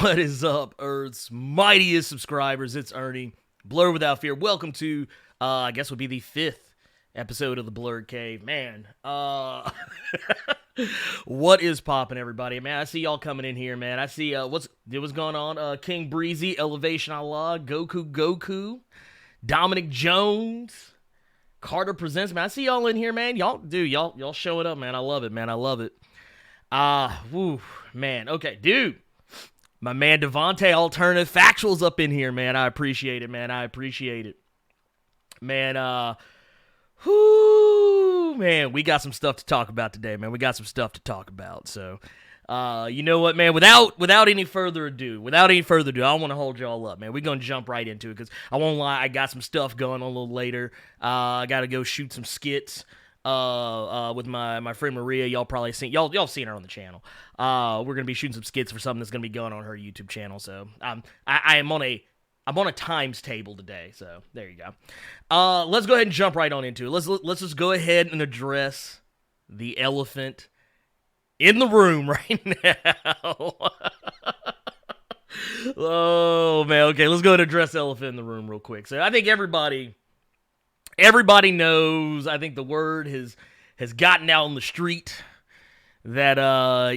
What is up, Earth's mightiest subscribers? It's Ernie, Blerd Without Fear. Welcome to, I guess would be the 5th episode of the Blerd Cave. Man, what is poppin', everybody? Man, I see y'all coming in here, man. I see, what's going on? King Breezy, Elevation Allah, Goku, Dominic Jones, Carter Presents, man. I see y'all in here, man. Y'all showing up, man. I love it, man. I love it. Man. Okay, dude. My man Devontae Alternative Factuals up in here, man. I appreciate it, man. I appreciate it. Man, man, we got some stuff to talk about today, man. We got some stuff to talk about. So, you know what, man? Without any further ado, I don't want to hold y'all up, man. We're going to jump right into it because I won't lie, I got some stuff going on a little later. I got to go shoot some skits. With my friend Maria. Y'all probably seen seen her on the channel. We're gonna be shooting some skits for something that's gonna be going on her YouTube channel. So I'm on a times table today. So there you go. Let's go ahead and jump right on into it. Let's just go ahead and address the elephant in the room right now. Oh man, okay, let's go ahead and address the elephant in the room real quick. So I think everybody knows, I think the word has gotten out on the street that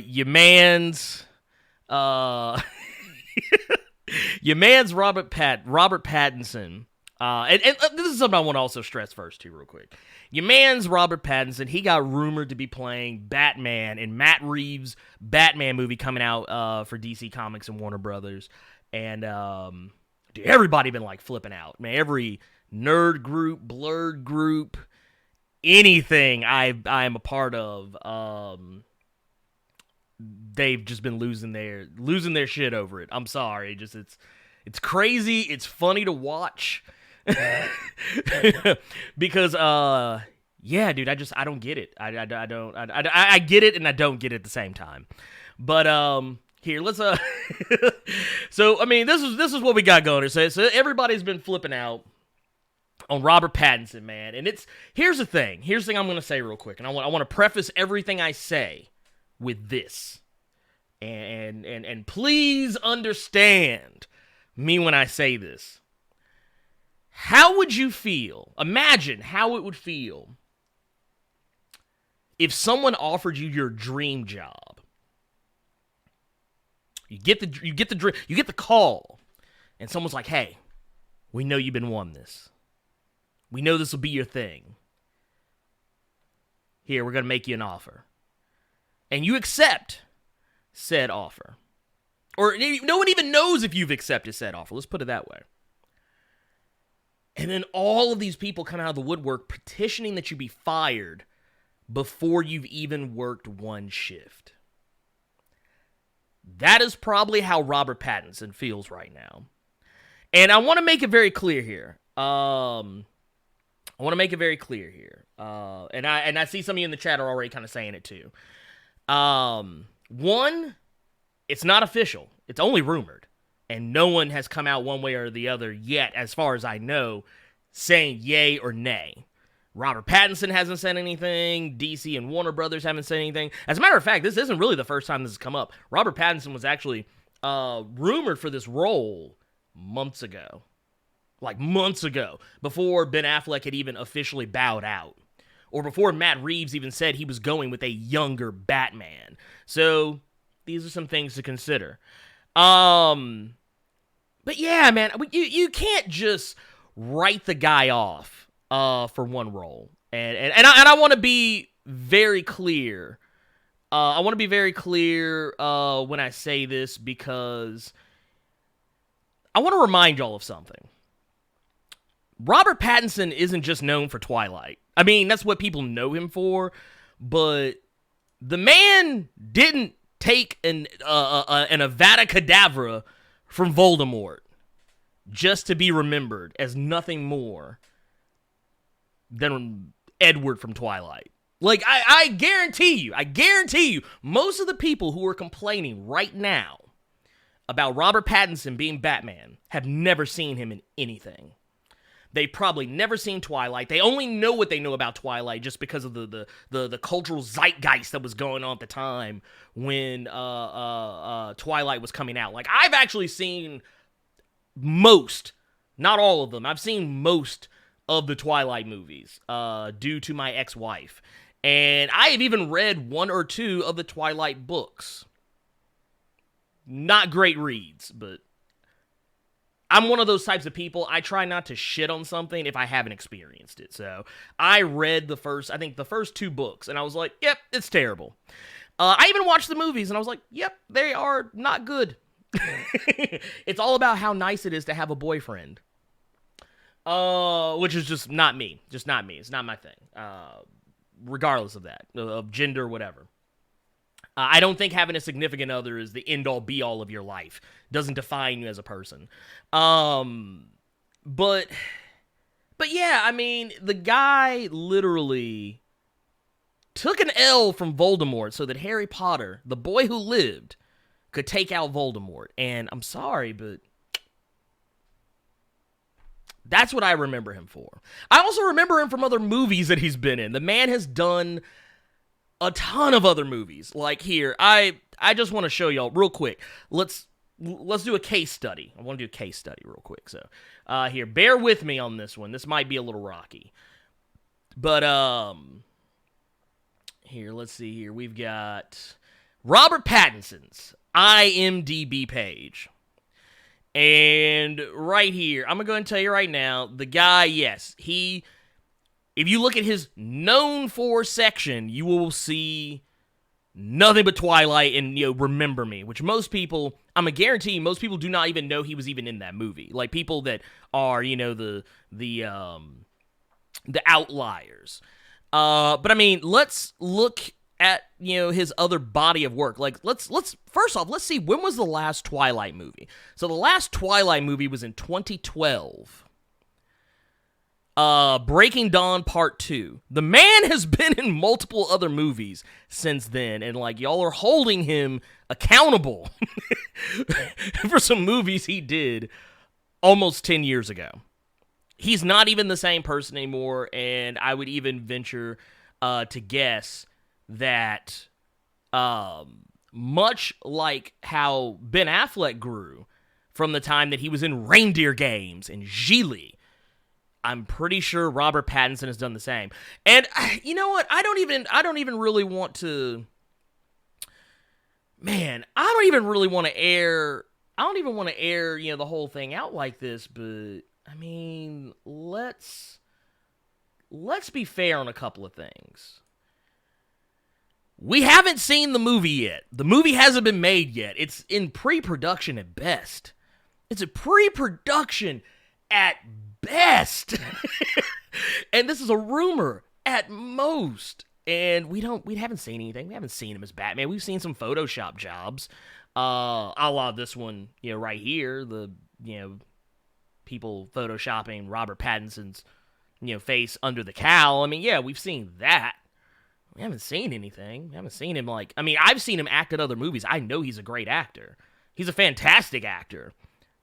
your man's Robert Pattinson, and this is something I want to also stress first too real quick. Your man's Robert Pattinson, he got rumored to be playing Batman in Matt Reeves' Batman movie coming out for DC Comics and Warner Brothers, and dude, everybody been like flipping out, man. Every nerd group, Blerd group, anything I am a part of, they've just been losing their shit over it. I'm sorry, it's crazy. It's funny to watch because yeah, dude, I don't get it. I get it and I don't get it at the same time. But here, let's so I mean, this is what we got going here. So everybody's been flipping out on Robert Pattinson, man. And here's the thing I'm going to say real quick. And I want to preface everything I say with this. And please understand me when I say this. How would you feel? Imagine how it would feel if someone offered you your dream job. You get the call, and someone's like, "Hey, we know you've been wanting this. We know this will be your thing. Here, we're going to make you an offer." And you accept said offer. Or no one even knows if you've accepted said offer. Let's put it that way. And then all of these people come out of the woodwork petitioning that you be fired before you've even worked one shift. That is probably how Robert Pattinson feels right now. And I want to make it very clear here. And I see some of you in the chat are already kind of saying it too. One, it's not official. It's only rumored. And no one has come out one way or the other yet, as far as I know, saying yay or nay. Robert Pattinson hasn't said anything. DC and Warner Brothers haven't said anything. As a matter of fact, this isn't really the first time this has come up. Robert Pattinson was actually rumored for this role months ago. Like months ago, before Ben Affleck had even officially bowed out. Or before Matt Reeves even said he was going with a younger Batman. So, these are some things to consider. But yeah, man, you can't just write the guy off for one role. And I want to be very clear. I want to be very clear when I say this, because I want to remind y'all of something. Robert Pattinson isn't just known for Twilight. I mean, that's what people know him for, but the man didn't take an Avada Kedavra from Voldemort just to be remembered as nothing more than Edward from Twilight. Like, I guarantee you, most of the people who are complaining right now about Robert Pattinson being Batman have never seen him in anything. They probably never seen Twilight. They only know what they know about Twilight just because of the cultural zeitgeist that was going on at the time when Twilight was coming out. Like, I've actually seen most, not all of them, I've seen most of the Twilight movies due to my ex-wife. And I have even read 1 or 2 of the Twilight books. Not great reads, but I'm one of those types of people. I try not to shit on something if I haven't experienced it. So I read the first 2 books, and I was like, yep, it's terrible. I even watched the movies, and I was like, yep, they are not good. It's all about how nice it is to have a boyfriend. Which is just not me. Just not me. It's not my thing. Regardless of that, of gender, whatever. I don't think having a significant other is the end-all, be-all of your life. Doesn't define you as a person. But yeah, I mean, the guy literally took an L from Voldemort so that Harry Potter, the boy who lived, could take out Voldemort. And I'm sorry, but that's what I remember him for. I also remember him from other movies that he's been in. The man has done a ton of other movies. Like here, I just want to show y'all real quick. Let's do a case study. I want to do a case study real quick. So here, bear with me on this one. This might be a little rocky. But here, let's see here. We've got Robert Pattinson's IMDb page. And right here, I'm going to go and tell you right now, the guy, yes, if you look at his known for section, you will see nothing but Twilight and, Remember Me, which most people, I'm going to guarantee you, most people do not even know he was even in that movie. Like, people that are, the outliers. But I mean, let's look at, his other body of work. Like, let's first off, let's see, when was the last Twilight movie? So the last Twilight movie was in 2012. Breaking Dawn Part 2. The man has been in multiple other movies since then, and like, y'all are holding him accountable for some movies he did almost 10 years ago. He's not even the same person anymore, and I would even venture to guess that much like how Ben Affleck grew from the time that he was in Reindeer Games and Gigli, I'm pretty sure Robert Pattinson has done the same. And you know what? I don't even really want to. Man, I don't even want to air the whole thing out like this. But I mean, let's be fair on a couple of things. We haven't seen the movie yet. The movie hasn't been made yet. It's in pre-production at best. It's a pre-production at best. And this is a rumor at most. And we haven't seen anything. We haven't seen him as Batman. We've seen some Photoshop jobs. A la this one, right here. The, people Photoshopping Robert Pattinson's, face under the cowl. I mean, yeah, we've seen that. We haven't seen anything. We haven't seen him I've seen him act in other movies. I know he's a great actor. He's a fantastic actor.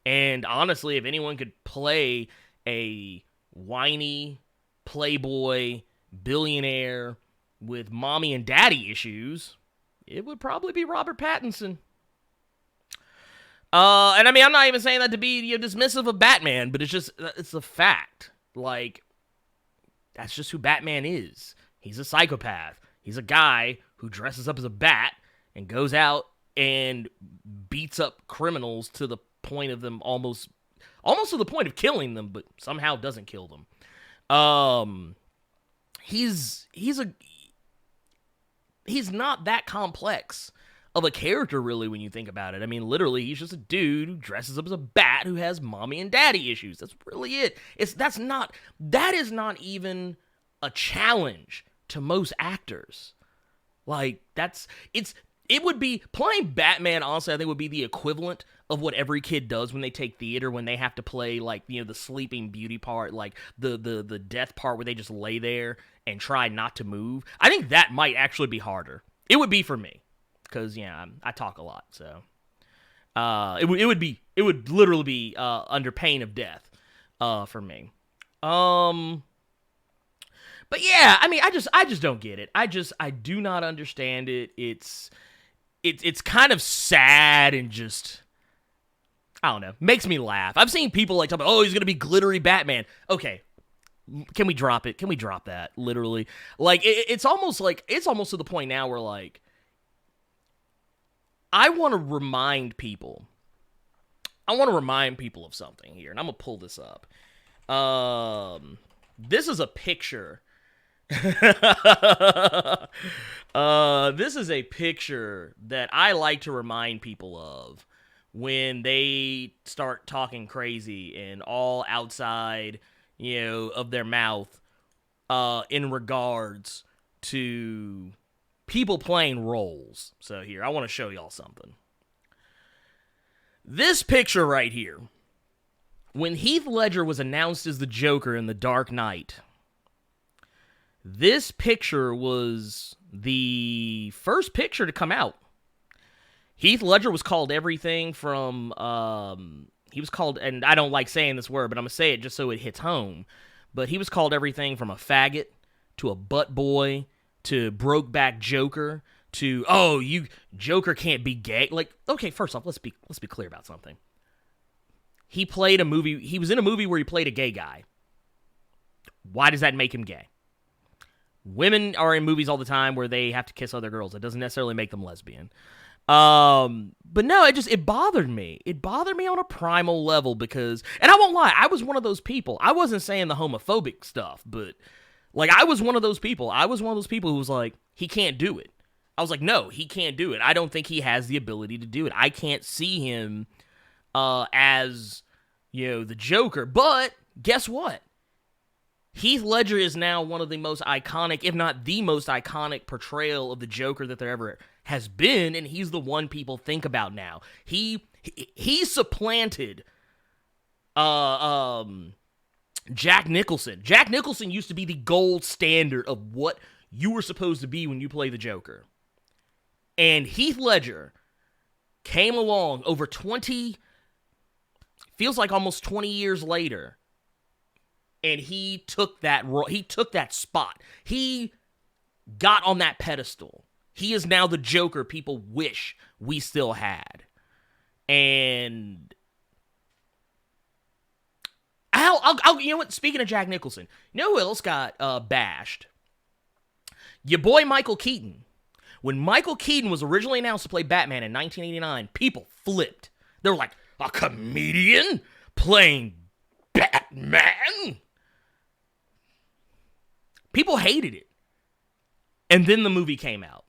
And honestly, if anyone could play a whiny playboy billionaire with mommy and daddy issues, it would probably be Robert Pattinson. And I mean, I'm not even saying that to be dismissive of Batman, but it's a fact. Like, that's just who Batman is. He's a psychopath. He's a guy who dresses up as a bat and goes out and beats up criminals to the point of them almost to the point of killing them, but somehow doesn't kill them. He's not that complex of a character, really, when you think about it. I mean, literally, he's just a dude who dresses up as a bat who has mommy and daddy issues. That's really it. That is not even a challenge to most actors. Like, it would be, playing Batman, honestly, I think would be the equivalent of what every kid does when they take theater, when they have to play, like, the Sleeping Beauty part, like, the death part where they just lay there and try not to move. I think that might actually be harder. It would be for me, because, I talk a lot, so. It would literally be under pain of death for me. But yeah, I mean, I just don't get it. I do not understand it. It's kind of sad and just, I don't know, makes me laugh. I've seen people like talk about, oh, he's gonna be glittery Batman. Okay, can we drop it? Can we drop that? Literally, like it's almost to the point now where like I want to remind people of something here, and I'm gonna pull this up. This is a picture. This is a picture that I like to remind people of when they start talking crazy and all outside, of their mouth, in regards to people playing roles. So here, I want to show y'all something. This picture right here, when Heath Ledger was announced as the Joker in The Dark Knight, this picture was the first picture to come out. Heath Ledger was called everything from, he was called, and I don't like saying this word, but I'm going to say it just so it hits home, but he was called everything from a faggot to a butt boy to broke-back Joker to, oh, Joker can't be gay. Like, okay, first off, let's be clear about something. He was in a movie where he played a gay guy. Why does that make him gay? Women are in movies all the time where they have to kiss other girls. It doesn't necessarily make them lesbian. But no, it bothered me. It bothered me on a primal level because, and I won't lie, I was one of those people. I wasn't saying the homophobic stuff, but like I was one of those people. I was one of those people who was like, he can't do it. I was like, no, he can't do it. I don't think he has the ability to do it. I can't see him as, the Joker. But guess what? Heath Ledger is now one of the most iconic, if not the most iconic portrayal of the Joker that there ever has been, and he's the one people think about now. He supplanted Jack Nicholson. Jack Nicholson used to be the gold standard of what you were supposed to be when you play the Joker. And Heath Ledger came along over 20, feels like almost 20 years later, and he took that spot. He got on that pedestal. He is now the Joker people wish we still had. And I'll you know what? Speaking of Jack Nicholson, you know who else got bashed? Your boy Michael Keaton. When Michael Keaton was originally announced to play Batman in 1989, people flipped. They were like, a comedian playing Batman? People hated it. And then the movie came out.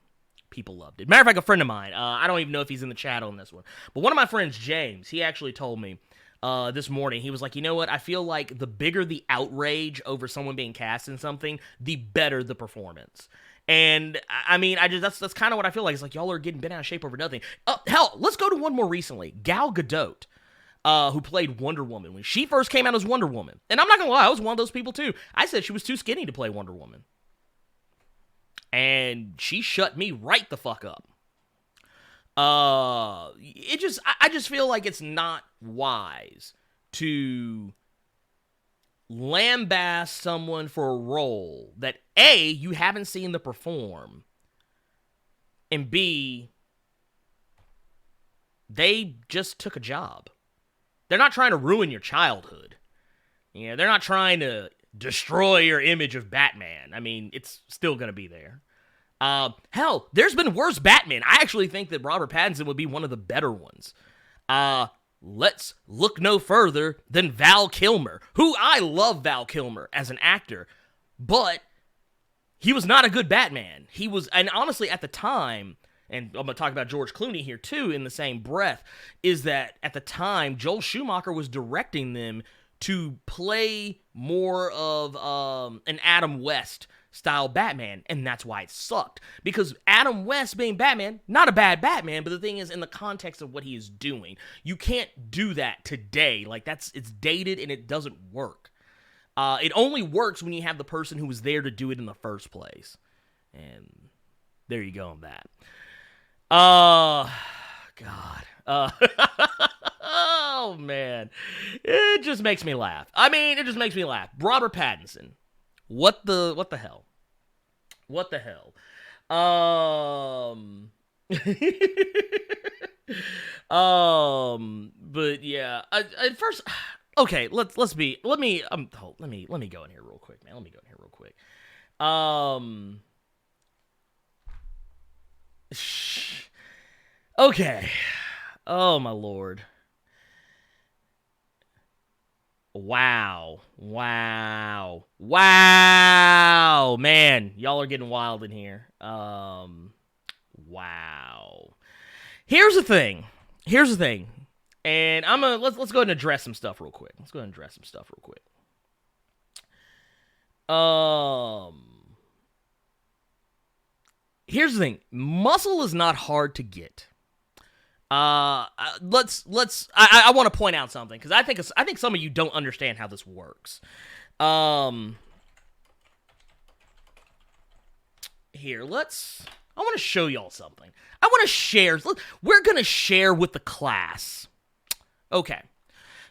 People loved it. Matter of fact, a friend of mine, I don't even know if he's in the chat on this one, but one of my friends, James, he actually told me this morning, he was like, you know what? I feel like the bigger the outrage over someone being cast in something, the better the performance. And I mean, that's kind of what I feel like. It's like y'all are getting bent out of shape over nothing. Hell, let's go to one more recently. Gal Gadot, who played Wonder Woman when she first came out as Wonder Woman. And I'm not gonna lie, I was one of those people too. I said she was too skinny to play Wonder Woman. And she shut me right the fuck up. I just feel like it's not wise to lambaste someone for a role that A, you haven't seen them perform, and B, they just took a job. They're not trying to ruin your childhood. They're not trying to destroy your image of Batman. I mean, it's still going to be there. Hell, there's been worse Batman. I actually think that Robert Pattinson would be one of the better ones. Let's look no further than Val Kilmer, who I love Val Kilmer as an actor, but he was not a good Batman. He was, and honestly, at the time, and I'm going to talk about George Clooney here too in the same breath, is that at the time, Joel Schumacher was directing them to play more of an Adam West style Batman, and that's why it sucked. Because Adam West being Batman, not a bad Batman, but the thing is, in the context of what he is doing, you can't do that today. Like, it's dated and it doesn't work. It only works when you have the person who was there to do it in the first place. And there you go on that. God. Oh, man. It just makes me laugh. I mean, it just makes me laugh. Robert Pattinson. What the hell? What the hell? But yeah, at first, okay, let me go in here real quick, man. Let me go in here real quick. Okay. Oh my lord. Wow. Man, y'all are getting wild in here. Wow. Here's the thing. And let's go ahead and address some stuff real quick. Here's the thing. Muscle is not hard to get. I want to point out something because I think some of you don't understand how this works. Here, I want to show y'all something. I want to share. We're going to share with the class. Okay.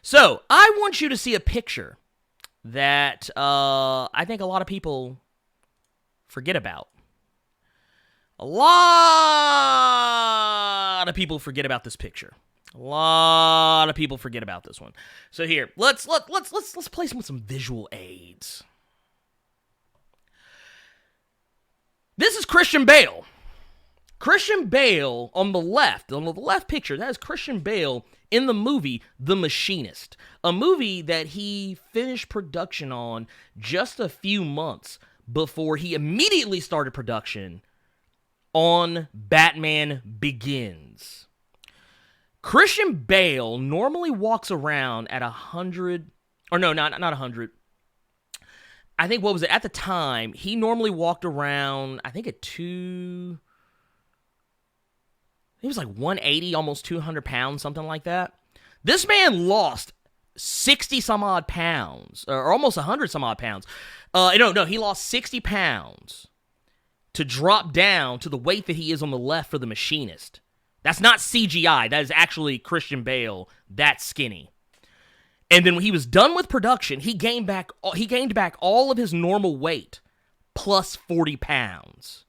So, I want you to see a picture that I think a lot of people forget about. A lot of people forget about this picture. A lot of people forget about this one. So here, let's play some visual aids. This is Christian Bale. Christian Bale on the left picture, that is Christian Bale in the movie The Machinist, a movie that he finished production on just a few months before he immediately started production on Batman Begins. Christian Bale normally walks around at 100, or no, not 100. I think, what was it? At the time, he normally walked around, I think at he was like 180, almost 200 pounds, something like that. This man lost 60 some odd pounds, or almost 100 some odd pounds. No, he lost 60 pounds to drop down to the weight that he is on the left for The Machinist. That's not CGI. That is actually Christian Bale that skinny. And then when he was done with production, he gained back all of his normal weight plus 40 pounds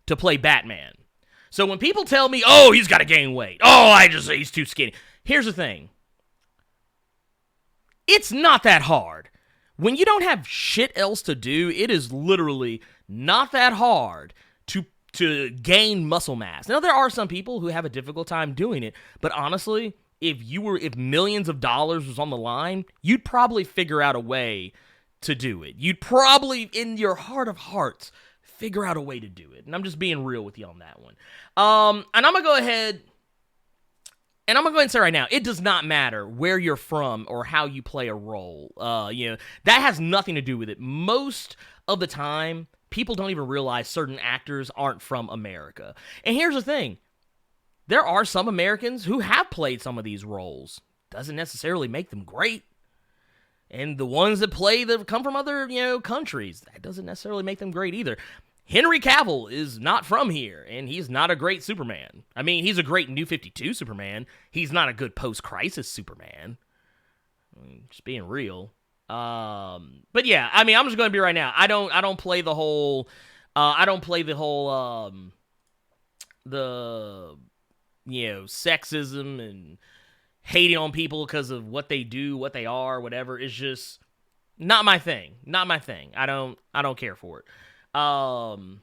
to play Batman. So when people tell me, "Oh, he's got to gain weight. Oh, he's too skinny." Here's the thing. It's not that hard. When you don't have shit else to do, it is literally not that hard to gain muscle mass. Now, there are some people who have a difficult time doing it, but honestly, if millions of dollars was on the line, you'd probably figure out a way to do it. You'd probably, in your heart of hearts, figure out a way to do it. And I'm just being real with you on that one. And I'm going to go ahead and say right now, it does not matter where you're from or how you play a role. That has nothing to do with it. Most of the time, people don't even realize certain actors aren't from America. And here's the thing. There are some Americans who have played some of these roles. Doesn't necessarily make them great. And the ones that come from other, countries, that doesn't necessarily make them great either. Henry Cavill is not from here, and he's not a great Superman. I mean, he's a great New 52 Superman. He's not a good post-crisis Superman. Just being real. But yeah, I mean, I'm just going to be right now. I don't play the whole, sexism and hating on people because of what they do, what they are, whatever. It's just not my thing. I don't care for it. And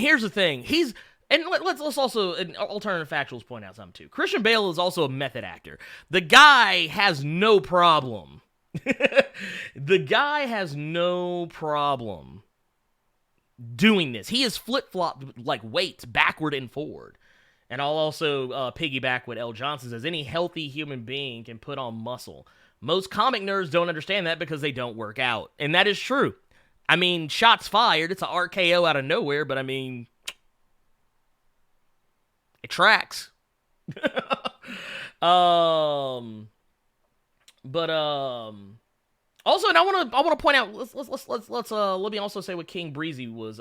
here's the thing. Let's also, in alternative factuals, point out something too. Christian Bale is also a method actor. The guy has no problem. The guy has no problem doing this. He has flip-flopped like weights backward and forward. And I'll also piggyback what L. Johnson says. Any healthy human being can put on muscle. Most comic nerds don't understand that because they don't work out. And that is true. I mean, shots fired. It's an RKO out of nowhere, but I mean, it tracks. Also, and I want to point out. Let me also say what King Breezy was.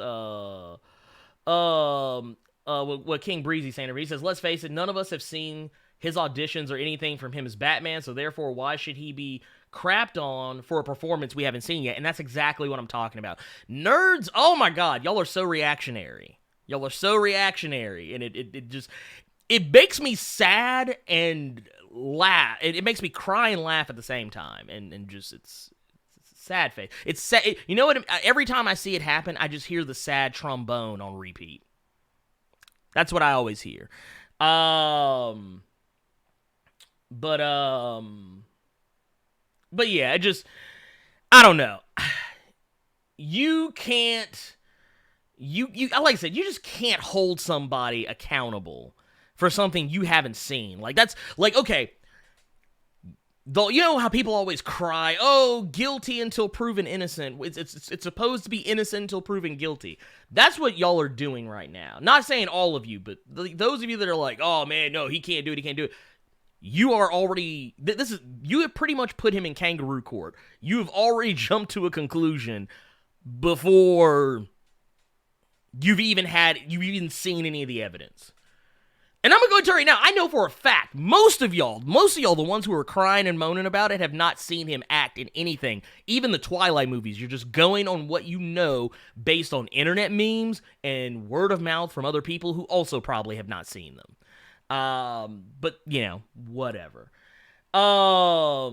What King Breezy saying. He says, "Let's face it, none of us have seen his auditions or anything from him as Batman, so therefore why should he be crapped on for a performance we haven't seen yet? And that's exactly what I'm talking about. Nerds, oh my god, y'all are so reactionary. Y'all are so reactionary, and it makes me sad and laugh. It makes me cry and laugh at the same time, and just it's sad face. It's sad. You know what? Every time I see it happen, I just hear the sad trombone on repeat. That's what I always hear. But yeah, it just, I don't know. You can't, like I said, you just can't hold somebody accountable for something you haven't seen. Like, that's, like, okay, though, you know how people always cry, oh, guilty until proven innocent. It's supposed to be innocent until proven guilty. That's what y'all are doing right now. Not saying all of you, but those of you that are like, oh man, no, he can't do it. You are already, you have pretty much put him in kangaroo court. You have already jumped to a conclusion before you've even seen any of the evidence. And I'm going to go and tell you right now, I know for a fact, most of y'all, the ones who are crying and moaning about it, have not seen him act in anything. Even the Twilight movies, you're just going on what you know based on internet memes and word of mouth from other people who also probably have not seen them. But, you know, whatever. I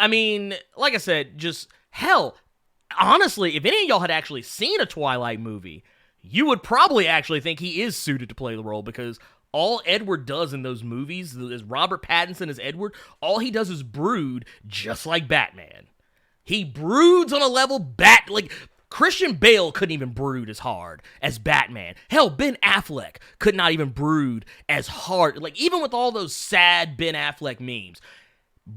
mean, like I said, just, hell, honestly, if any of y'all had actually seen a Twilight movie, you would probably actually think he is suited to play the role, because all Edward does in those movies, as Robert Pattinson as Edward, all he does is brood just like Batman. He broods on a level like Christian Bale couldn't even brood as hard as Batman. Hell, Ben Affleck could not even brood as hard. Like, even with all those sad Ben Affleck memes,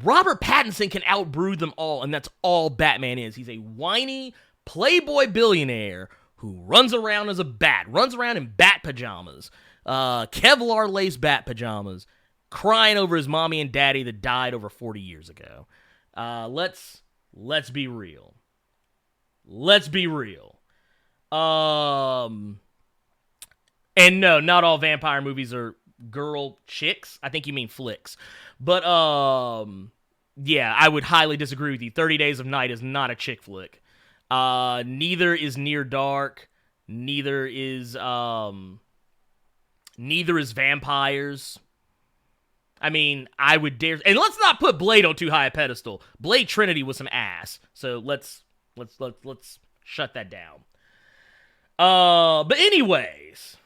Robert Pattinson can outbrood them all, and that's all Batman is. He's a whiny playboy billionaire who runs around as a bat, runs around in bat pajamas, Kevlar lace bat pajamas, crying over his mommy and daddy that died over 40 years ago. Let's be real. Let's be real. And no, not all vampire movies are girl chicks. I think you mean flicks. But, yeah, I would highly disagree with you. 30 Days of Night is not a chick flick. Neither is Near Dark. Neither is Vampires. I mean, I would dare, and let's not put Blade on too high a pedestal. Blade Trinity was some ass. So let's shut that down. But anyways.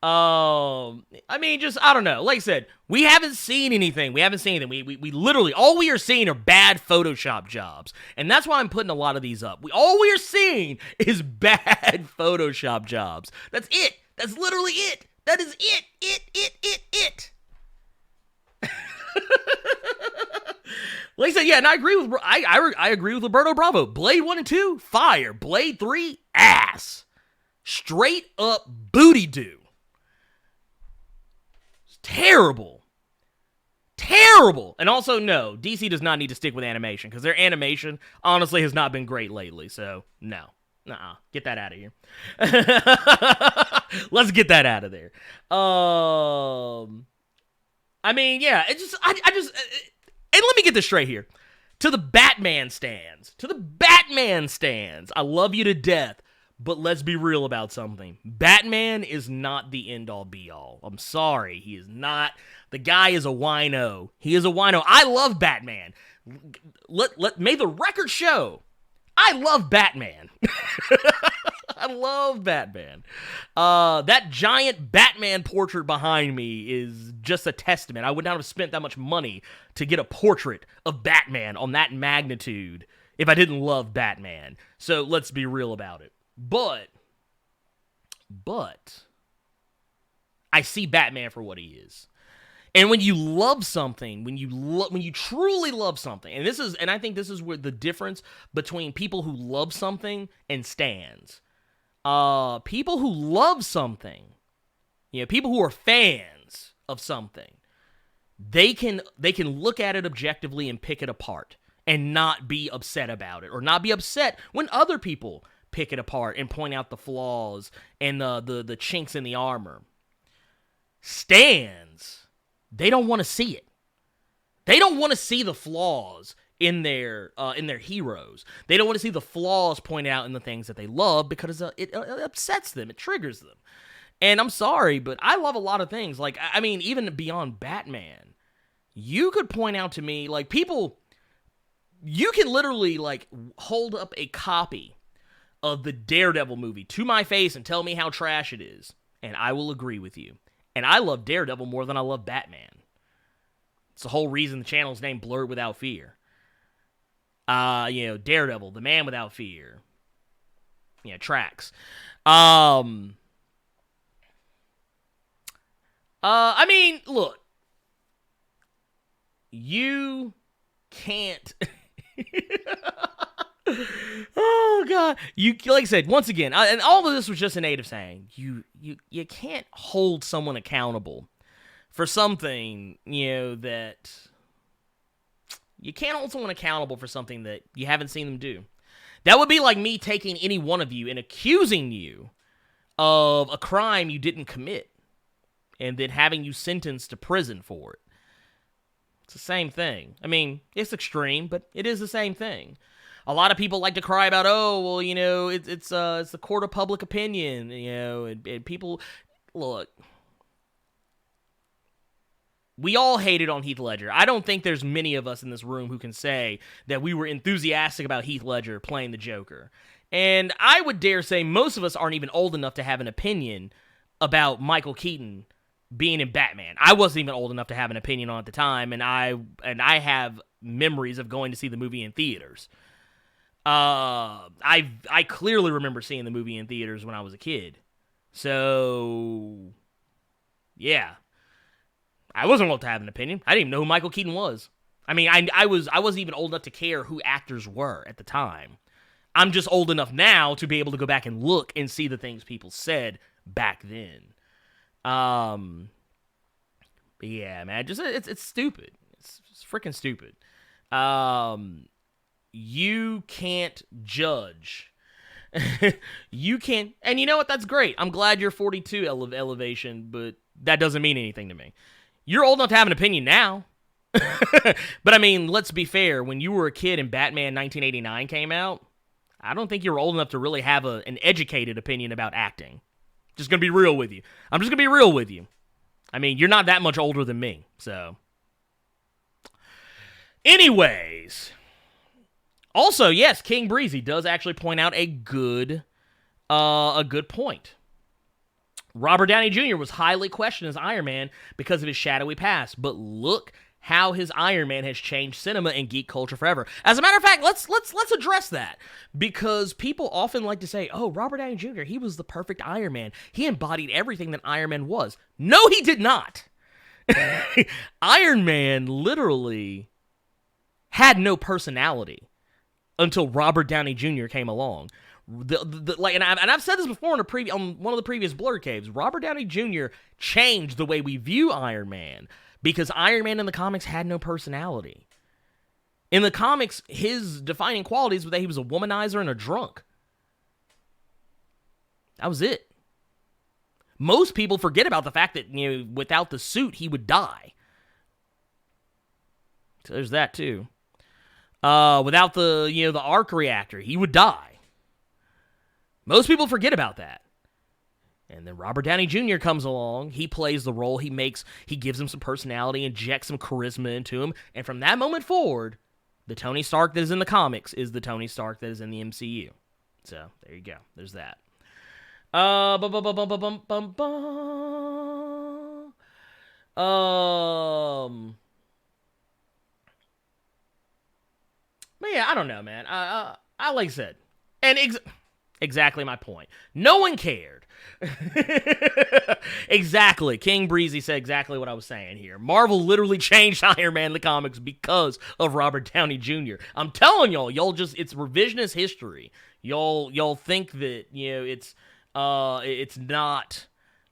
I mean, just, I don't know. Like I said, we haven't seen anything. We literally, all we are seeing are bad Photoshop jobs. And that's why I'm putting a lot of these up. All we are seeing is bad Photoshop jobs. That's it. That's literally it. That is it. It. Like I said, yeah, and I agree with I agree with Roberto Bravo. Blade 1 and 2, fire. Blade 3, ass. Straight up booty do. Terrible. And also, no, DC does not need to stick with animation, because their animation, honestly, has not been great lately, so, no. Get that out of here. Let's get that out of there. I mean, yeah, it just, I just, and let me get this straight here. To the Batman stands, I love you to death. But let's be real about something. Batman is not the end-all, be-all. I'm sorry. He is not. The guy is a wino. He is a wino. I love Batman. May the record show. I love Batman. I love Batman. That giant Batman portrait behind me is just a testament. I would not have spent that much money to get a portrait of Batman on that magnitude if I didn't love Batman. So let's be real about it. But I see Batman for what he is. And when you love something, when you truly love something, and I think this is where the difference between people who love something and stans. People who love something, people who are fans of something, they can look at it objectively and pick it apart and not be upset about it, or not be upset when other people pick it apart and point out the flaws and the chinks in the armor. Stans, they don't want to see it. They don't want to see the flaws in their heroes. They don't want to see the flaws pointed out in the things that they love because it upsets them. It triggers them. And I'm sorry, but I love a lot of things. Like, I mean, even beyond Batman, you could point out to me, like, people, you can literally, like, hold up a copy of the Daredevil movie to my face and tell me how trash it is, and I will agree with you. And I love Daredevil more than I love Batman. It's the whole reason the channel's named Blerd Without Fear. Daredevil, the man without fear. Tracks. I mean, look. You can't. Oh God! Like I said, once again, and all of this was just a native saying. You can't hold someone accountable for something, that you can't hold someone accountable for something that you haven't seen them do. That would be like me taking any one of you and accusing you of a crime you didn't commit, and then having you sentenced to prison for it. It's the same thing. I mean, it's extreme, but it is the same thing. A lot of people like to cry about, it's the court of public opinion, and people, look, we all hated on Heath Ledger. I don't think there's many of us in this room who can say that we were enthusiastic about Heath Ledger playing the Joker. And I would dare say most of us aren't even old enough to have an opinion about Michael Keaton being in Batman. I wasn't even old enough to have an opinion on it at the time, and I have memories of going to see the movie in theaters. I clearly remember seeing the movie in theaters when I was a kid. So, yeah. I wasn't old to have an opinion. I didn't even know who Michael Keaton was. I mean, I wasn't even old enough to care who actors were at the time. I'm just old enough now to be able to go back and look and see the things people said back then. But yeah, man, it's stupid. It's freaking stupid. You can't judge. You can't, and you know what? That's great. I'm glad you're 42 elevation, but that doesn't mean anything to me. You're old enough to have an opinion now. But I mean, let's be fair. When you were a kid and Batman 1989 came out, I don't think you were old enough to really have an educated opinion about acting. Just gonna be real with you. I'm just gonna be real with you. I mean, you're not that much older than me, so. Anyways. Also, yes, King Breezy does actually point out a good point. Robert Downey Jr. was highly questioned as Iron Man because of his shadowy past, but look how his Iron Man has changed cinema and geek culture forever. As a matter of fact, let's address that, because people often like to say, "Oh, Robert Downey Jr., he was the perfect Iron Man. He embodied everything that Iron Man was." No, he did not. Iron Man literally had no personality until Robert Downey Jr. came along. And I've said this before on one of the previous Blerd Caves. Robert Downey Jr. changed the way we view Iron Man, because Iron Man in the comics had no personality. In the comics, his defining qualities were that he was a womanizer and a drunk. That was it. Most people forget about the fact that, without the suit, he would die. So there's that too. Without the arc reactor, he would die. Most people forget about that. And then Robert Downey Jr. comes along, he plays the role, he gives him some personality, injects some charisma into him, and from that moment forward, the Tony Stark that is in the comics is the Tony Stark that is in the MCU. So, there you go. There's that. But yeah, I don't know, man. I like I said, and exactly my point. No one cared. Exactly. King Breezy said exactly what I was saying here. Marvel literally changed Iron Man in the comics because of Robert Downey Jr. I'm telling y'all it's revisionist history. Y'all think that, it's not,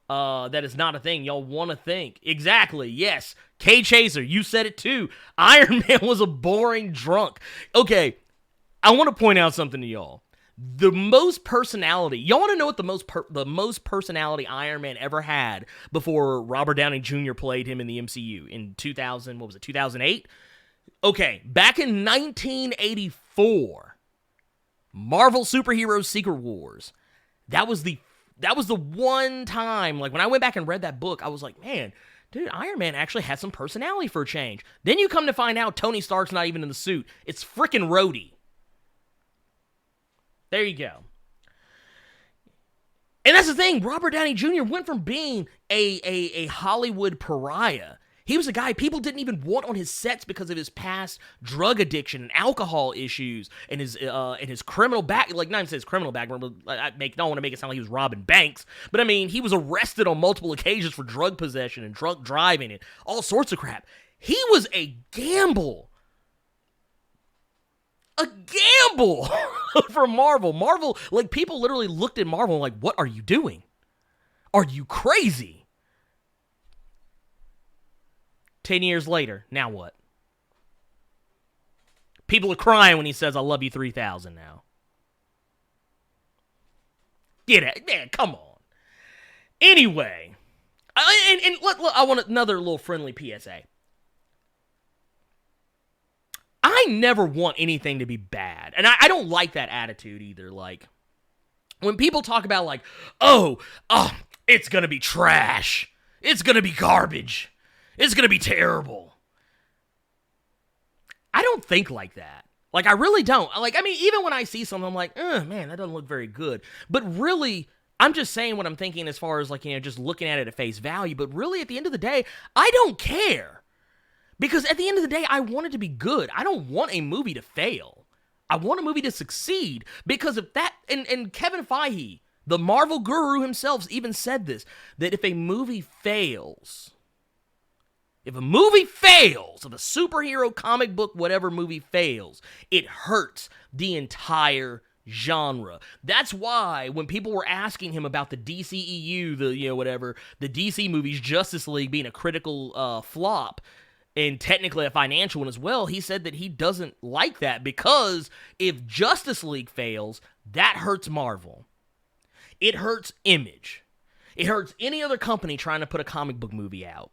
that it's not a thing. Y'all want to think. Exactly. Yes. K-Chaser, you said it too. Iron Man was a boring drunk. Okay. I want to point out something to y'all. the most personality. Y'all want to know what the most personality Iron Man ever had before Robert Downey Jr. played him in the MCU in 2000? What was it? 2008. Okay, back in 1984, Marvel Superheroes Secret Wars. That was the one time, like, when I went back and read that book, I was like, man, dude, Iron Man actually had some personality for a change. Then you come to find out Tony Stark's not even in the suit. It's frickin' Rhodey. There you go. And that's the thing. Robert Downey Jr. went from being a Hollywood pariah. He was a guy people didn't even want on his sets because of his past drug addiction and alcohol issues and his criminal back. Like, not even say his criminal background, but I don't want to make it sound like he was robbing banks. But I mean, he was arrested on multiple occasions for drug possession and drunk driving and all sorts of crap. He was a gamble. A gamble for Marvel. Marvel, like, people literally looked at Marvel and like, what are you doing? Are you crazy? 10 years later, now what? People are crying when he says, I love you 3,000 now. Get it. Man, come on. Anyway, I want another little friendly PSA. I never want anything to be bad. And I don't like that attitude either. Like, when people talk about, like, oh, it's going to be trash. It's going to be garbage. It's going to be terrible. I don't think like that. Like, I really don't. Like, I mean, even when I see something, I'm like, man, that doesn't look very good. But really, I'm just saying what I'm thinking as far as, like, you know, just looking at it at face value. But really, at the end of the day, I don't care. Because at the end of the day, I want it to be good. I don't want a movie to fail. I want a movie to succeed. Because if that, and Kevin Feige, the Marvel guru himself, even said this, that if a movie fails, if a superhero, comic book, whatever movie fails, it hurts the entire genre. That's why when people were asking him about the DCEU, the DC movies, Justice League being a critical flop, and technically a financial one as well, he said that he doesn't like that because if Justice League fails, that hurts Marvel. It hurts Image. It hurts any other company trying to put a comic book movie out.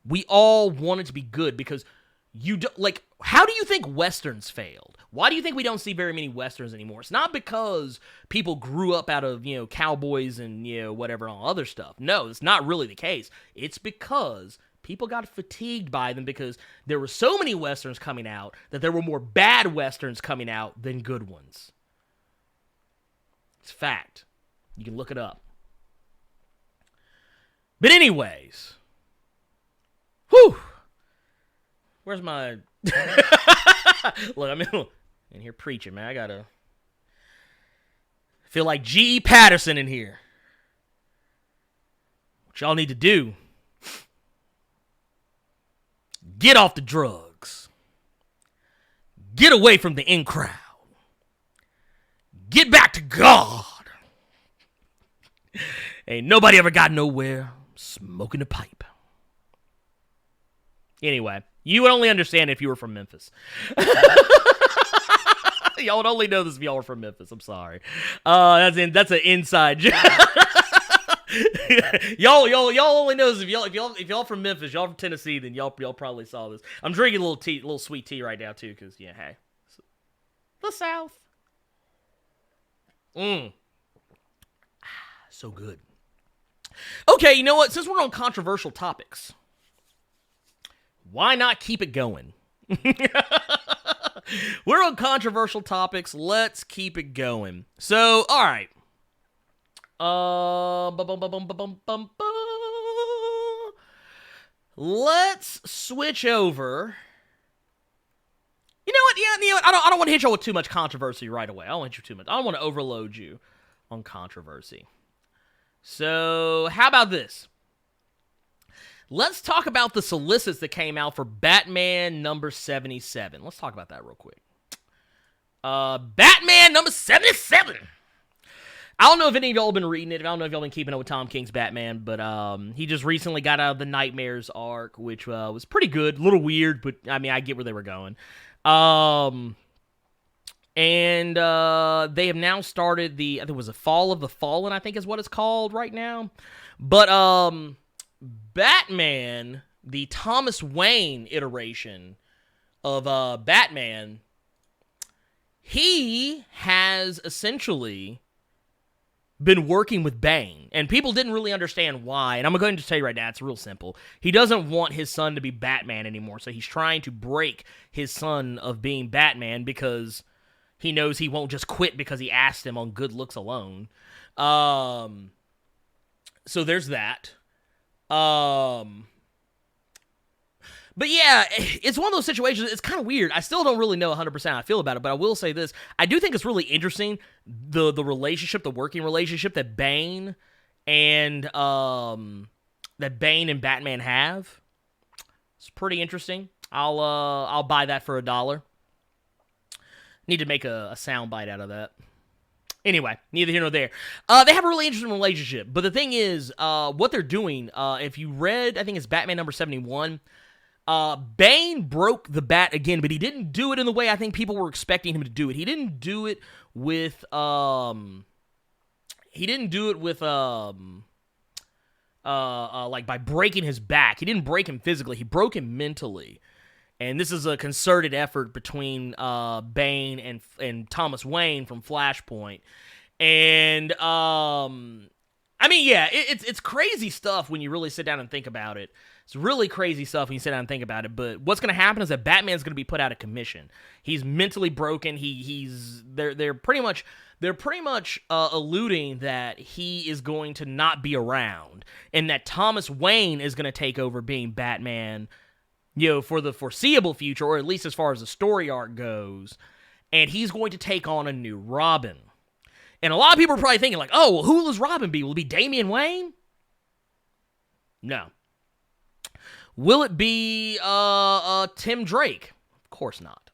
We all want it to be good because how do you think Westerns failed? Why do you think we don't see very many Westerns anymore? It's not because people grew up out of, cowboys and, whatever, all other stuff. No, it's not really the case. It's because people got fatigued by them because there were so many Westerns coming out that there were more bad Westerns coming out than good ones. It's fact. You can look it up. But anyways, whew. Where's my... Look, I'm in here preaching, man. I gotta... feel like G.E. Patterson in here. What y'all need to do... get off the drugs. Get away from the in crowd. Get back to God. Ain't nobody ever got nowhere smoking a pipe. Anyway, you would only understand if you were from Memphis. Y'all would only know this if y'all were from Memphis. I'm sorry. That's an inside joke. y'all only knows if y'all from Memphis, y'all from Tennessee, then y'all probably saw this. I'm drinking a little sweet tea right now too, because hey, the South. So good. Okay, you know what? Since we're on controversial topics, why not keep it going? We're on controversial topics. Let's keep it going. So, all right. Let's switch over. You know what? Yeah, I don't want to hit you with too much controversy right away. I don't want you too much. I don't want to overload you on controversy. So, how about this? Let's talk about the solicits that came out for Batman number 77. Let's talk about that real quick. Batman number 77. I don't know if any of y'all have been reading it. I don't know if y'all been keeping up with Tom King's Batman, but he just recently got out of the Nightmares arc, which was pretty good. A little weird, but I mean, I get where they were going. And they have now started I think it was a Fall of the Fallen, I think is what it's called right now. But Batman, the Thomas Wayne iteration of Batman, he has essentially been working with Bane, and people didn't really understand why, and I'm going to tell you right now, it's real simple. He doesn't want his son to be Batman anymore, so he's trying to break his son of being Batman because he knows he won't just quit because he asked him on good looks alone. So there's that. But yeah, it's one of those situations, it's kind of weird. I still don't really know 100% how I feel about it, but I will say this. I do think it's really interesting, the relationship, the working relationship that Bane and Batman have. It's pretty interesting. I'll buy that for $1. Need to make a soundbite out of that. Anyway, neither here nor there. They have a really interesting relationship, but the thing is, what they're doing, if you read, I think it's Batman number 71, Bane broke the bat again, but he didn't do it in the way I think people were expecting him to do it. He didn't do it with like by breaking his back. He didn't break him physically. He broke him mentally. And this is a concerted effort between Bane and Thomas Wayne from Flashpoint. And I mean, yeah, it's crazy stuff when you really sit down and think about it. It's really crazy stuff when you sit down and think about it. But what's going to happen is that Batman's going to be put out of commission. He's mentally broken. They're pretty much alluding that he is going to not be around, and that Thomas Wayne is going to take over being Batman, for the foreseeable future, or at least as far as the story arc goes. And he's going to take on a new Robin. And a lot of people are probably thinking, like, oh, well, who will his Robin be? Will it be Damian Wayne? No. Will it be Tim Drake? Of course not.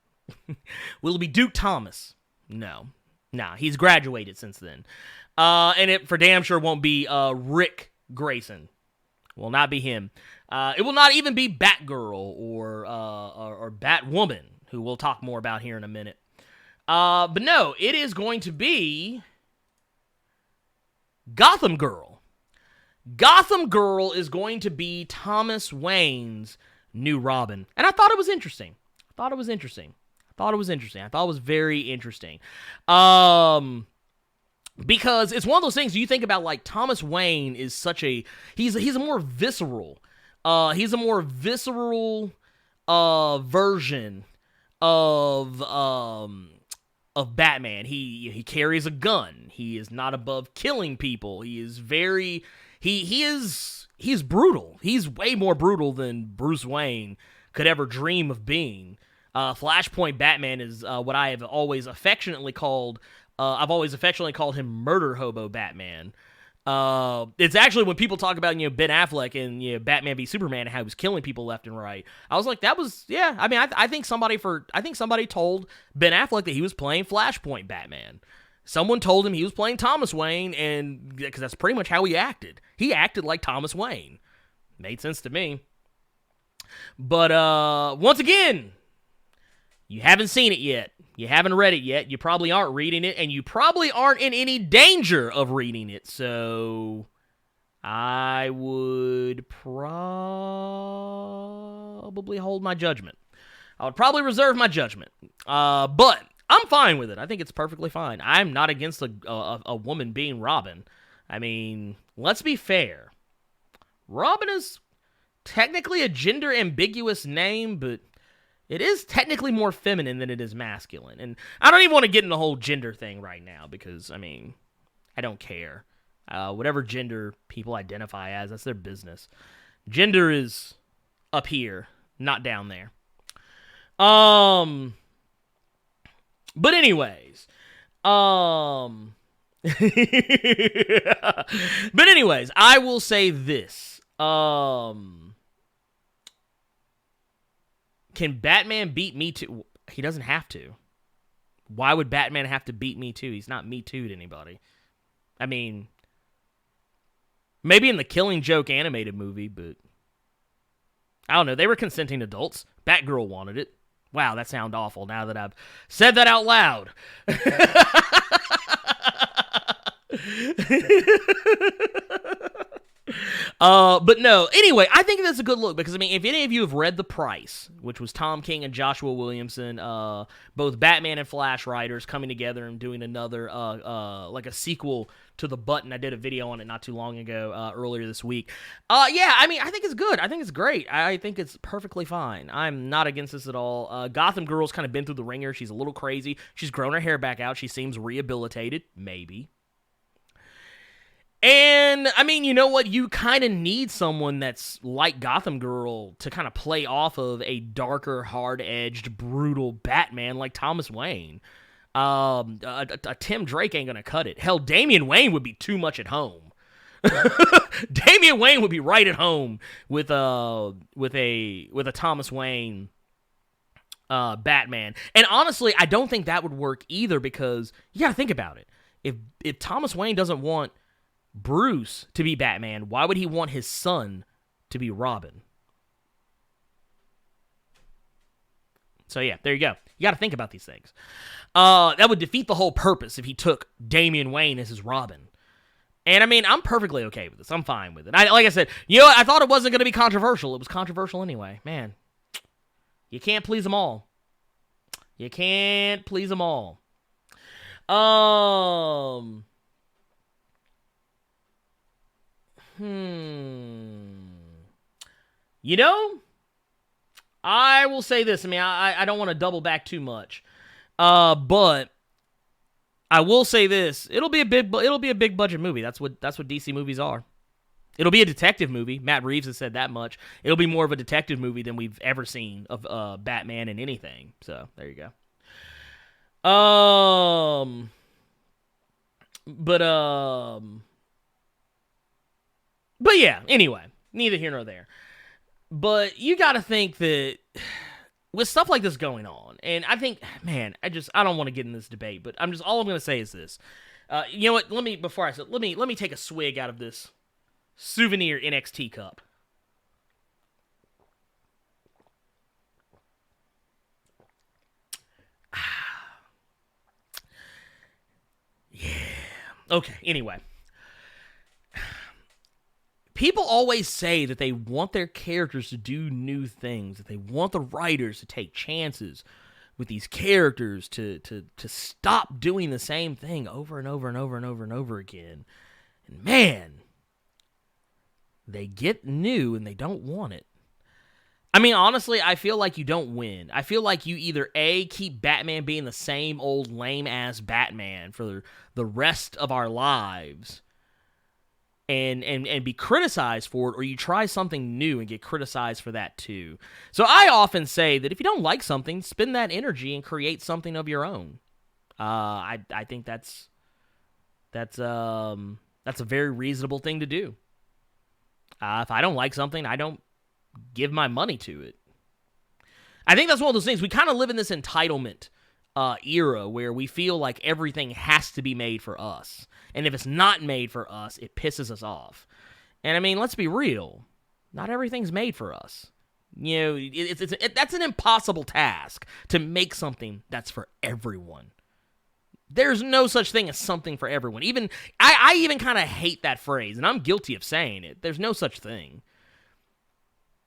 Will it be Duke Thomas? No. Nah, he's graduated since then. And it for damn sure won't be Rick Grayson. Will not be him. It will not even be Batgirl or Batwoman, who we'll talk more about here in a minute. But no, it is going to be Gotham Girl. Gotham Girl is going to be Thomas Wayne's new Robin. And I thought it was interesting. I thought it was very interesting. Because it's one of those things you think about, like, Thomas Wayne is such a... He's a more visceral... version of Batman. He carries a gun. He is not above killing people. He is very... He's brutal. He's way more brutal than Bruce Wayne could ever dream of being. Flashpoint Batman is what I have always affectionately called... I've always affectionately called him Murder Hobo Batman. It's actually when people talk about, Ben Affleck and, Batman v Superman and how he was killing people left and right. I was like, that was, yeah. I mean, I think somebody told Ben Affleck that he was playing Flashpoint Batman. Someone told him he was playing Thomas Wayne, and because that's pretty much how he acted. He acted like Thomas Wayne. Made sense to me. But once again, you haven't seen it yet. You haven't read it yet. You probably aren't reading it, and you probably aren't in any danger of reading it. So I would probably hold my judgment. I would probably reserve my judgment. But I'm fine with it. I think it's perfectly fine. I'm not against a woman being Robin. I mean, let's be fair. Robin is technically a gender-ambiguous name, but it is technically more feminine than it is masculine. And I don't even want to get in the whole gender thing right now because, I mean, I don't care. Whatever gender people identify as, that's their business. Gender is up here, not down there. But anyways, I will say this. Can Batman beat Me Too? He doesn't have to. Why would Batman have to beat Me Too? He's not Me Too'd anybody. I mean, maybe in the Killing Joke animated movie, but I don't know. They were consenting adults. Batgirl wanted it. Wow, that sounds awful now that I've said that out loud. But no, anyway, I think that's a good look because, I mean, if any of you have read The Price, which was Tom King and Joshua Williamson, both Batman and Flash writers coming together and doing another, like a sequel to The Button. I did a video on it not too long ago, earlier this week. Yeah, I mean, I think it's good. I think it's great. I think it's perfectly fine. I'm not against this at all. Gotham Girl's kind of been through the ringer. She's a little crazy. She's grown her hair back out. She seems rehabilitated, maybe. And, I mean, you know what? You kind of need someone that's like Gotham Girl to kind of play off of a darker, hard-edged, brutal Batman like Thomas Wayne. A Tim Drake ain't gonna cut it. Hell, Damian Wayne would be too much at home. Damian Wayne would be right at home with a Thomas Wayne Batman. And honestly, I don't think that would work either because you gotta think about it. If Thomas Wayne doesn't want Bruce to be Batman, why would he want his son to be Robin? So yeah, there you go. You got to think about these things. That would defeat the whole purpose if he took Damian Wayne as his Robin. And I mean, I'm perfectly okay with this. I'm fine with it. Like I said, you know what? I thought it wasn't going to be controversial. It was controversial anyway. Man, you can't please them all. You can't please them all. You know, I will say this. I mean, I don't want to double back too much, but I will say this: it'll be a big budget movie. That's what DC movies are. It'll be a detective movie. Matt Reeves has said that much. It'll be more of a detective movie than we've ever seen of Batman in anything. So there you go. But yeah, anyway, neither here nor there. But you got to think that with stuff like this going on, and I think, man, I don't want to get in this debate, but all I'm going to say is this. You know what? Let me take a swig out of this souvenir NXT cup. Yeah. Okay, anyway. People always say that they want their characters to do new things, that they want the writers to take chances with these characters to stop doing the same thing over and over and over and over and over again. And man, they get new and they don't want it. I mean, honestly, I feel like you don't win. I feel like you either A, keep Batman being the same old lame-ass Batman for the rest of our lives, and be criticized for it, or you try something new and get criticized for that too. So I often say that if you don't like something, spend that energy and create something of your own. I think that's a very reasonable thing to do. If I don't like something, I don't give my money to it. I think that's one of those things. We kind of live in this entitlement era where we feel like everything has to be made for us. And if it's not made for us, it pisses us off. And I mean, let's be real. Not everything's made for us. You know, that's an impossible task to make something that's for everyone. There's no such thing as something for everyone. Even I even kind of hate that phrase, and I'm guilty of saying it. There's no such thing.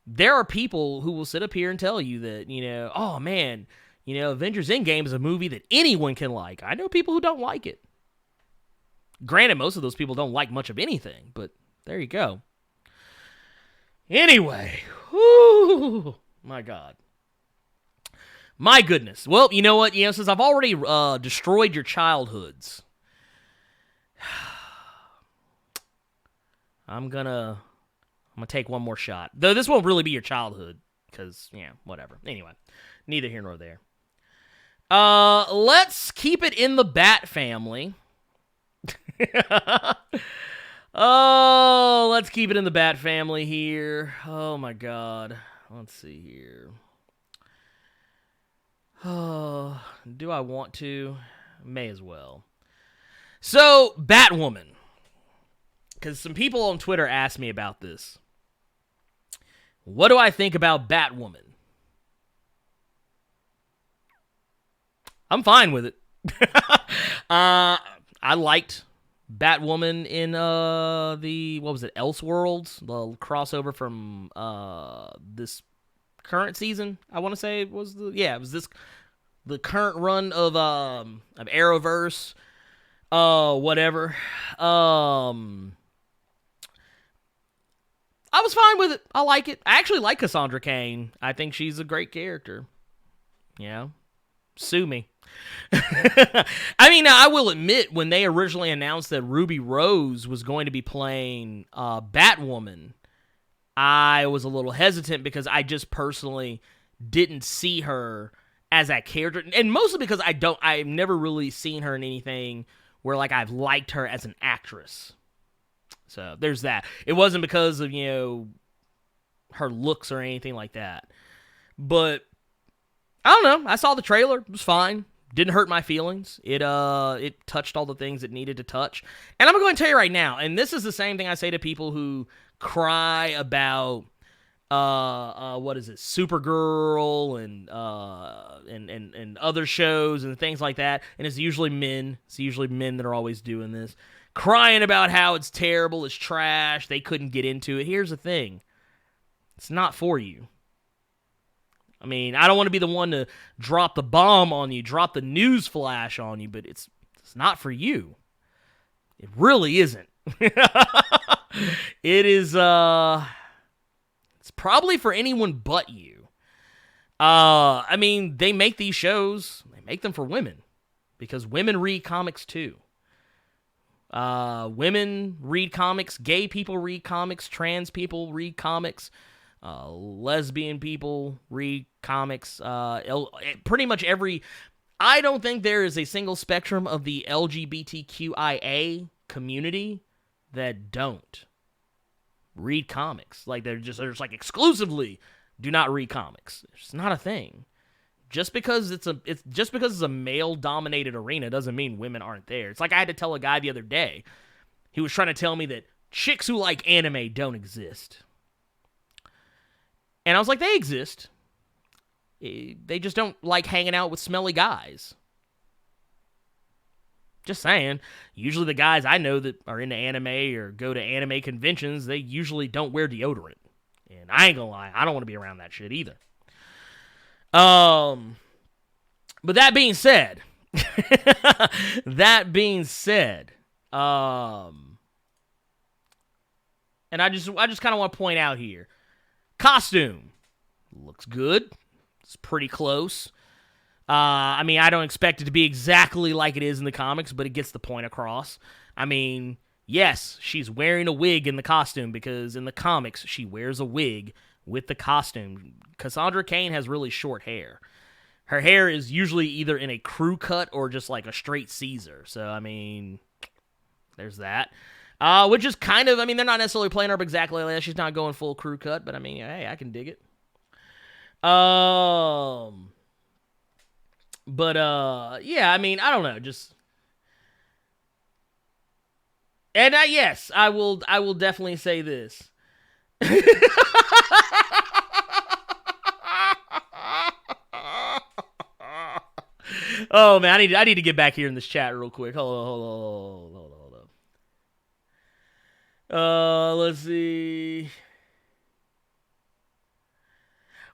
There are people who will sit up here and tell you that, you know, oh man, you know, Avengers Endgame is a movie that anyone can like. I know people who don't like it. Granted, most of those people don't like much of anything, but there you go. Anyway, whew, my God. My goodness. Well, you know what? You know, since I've already destroyed your childhoods, I'm gonna take one more shot. Though this won't really be your childhood, because, yeah, whatever. Anyway, neither here nor there. Let's keep it in the Bat family. Oh, let's keep it in the Bat family here. Oh, my God. Let's see here. Oh, do I want to? May as well. So, Batwoman. Because some people on Twitter asked me about this. What do I think about Batwoman? I'm fine with it. I liked Batwoman in what was it, Elseworlds, the crossover from this current season. I want to say it was the current run of Arrowverse, whatever. I was fine with it. I like it. I actually like Cassandra Cain. I think she's a great character. Yeah. Sue me. I mean, I will admit, when they originally announced that Ruby Rose was going to be playing Batwoman, I was a little hesitant because I just personally didn't see her as that character. And mostly because I've never really seen her in anything where, like, I've liked her as an actress. So there's that. It wasn't because of, her looks or anything like that. But I don't know. I saw the trailer. It was fine. Didn't hurt my feelings. It touched all the things it needed to touch. And I'm going to tell you right now, and this is the same thing I say to people who cry about what is it, Supergirl and other shows and things like that. And it's usually men. It's usually men that are always doing this. Crying about how it's terrible, it's trash, they couldn't get into it. Here's the thing. It's not for you. I mean, I don't want to be the one to drop the bomb on you, drop the news flash on you, but it's not for you. It really isn't. It is, it's probably for anyone but you. I mean, they make these shows, they make them for women, because women read comics too. Women read comics, gay people read comics, trans people read comics, lesbian people read comics, pretty much I don't think there is a single spectrum of the LGBTQIA community that don't read comics. Like, they're just like exclusively do not read comics. It's not a thing. Just because it's a male-dominated arena doesn't mean women aren't there. It's like I had to tell a guy the other day. He was trying to tell me that chicks who like anime don't exist. And I was like, they exist. They just don't like hanging out with smelly guys. Just saying. Usually the guys I know that are into anime or go to anime conventions, they usually don't wear deodorant. And I ain't gonna lie, I don't want to be around that shit either. But that being said, and I just kind of want to point out here, costume looks good. It's pretty close. I mean, I don't expect it to be exactly like it is in the comics, but it gets the point across. I mean, yes, she's wearing a wig in the costume because in the comics she wears a wig with the costume. Cassandra Cain has really short hair. Her hair is usually either in a crew cut or just like a straight Caesar. So, I mean, there's that. Which is kind of, I mean, they're not necessarily playing her up exactly like that. She's not going full crew cut, but I mean, hey, I can dig it. Yeah, I mean, I don't know, just... And yes, I will definitely say this. Oh man, I need to get back here in this chat real quick. Hold on. Let's see.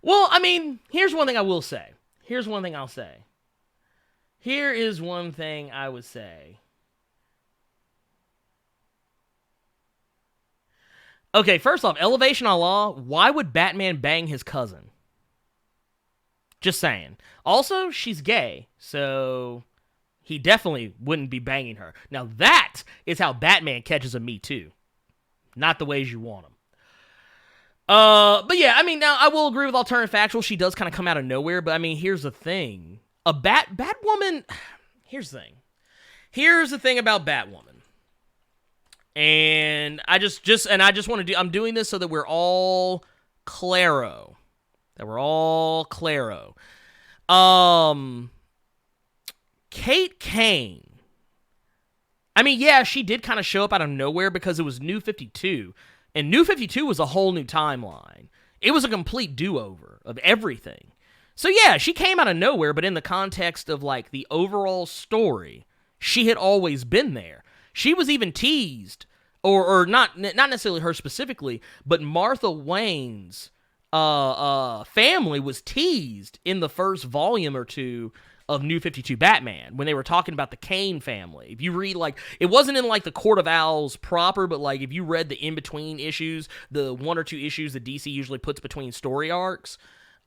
Well, I mean, here's one thing I will say. Here is one thing I would say. Okay, first off, Elevation on Law, why would Batman bang his cousin? Just saying. Also, she's gay, so he definitely wouldn't be banging her. Now, that is how Batman catches a Me Too. Not the ways you want him. But yeah, I mean, now I will agree with Alternative Factual. She does kind of come out of nowhere, but I mean, here's the thing. Batwoman, here's the thing. Here's the thing about Batwoman. And I just want to do, I'm doing this so that we're all claro. Kate Kane. I mean, yeah, she did kind of show up out of nowhere because it was New 52. And New 52 was a whole new timeline. It was a complete do-over of everything. So yeah, she came out of nowhere, but in the context of like the overall story, she had always been there. She was even teased, or not necessarily her specifically, but Martha Wayne's family was teased in the first volume or two of New 52 Batman when they were talking about the Kane family. If you read, like, it wasn't in like the Court of Owls proper, but like if you read the in-between issues, the 1 or 2 issues that DC usually puts between story arcs,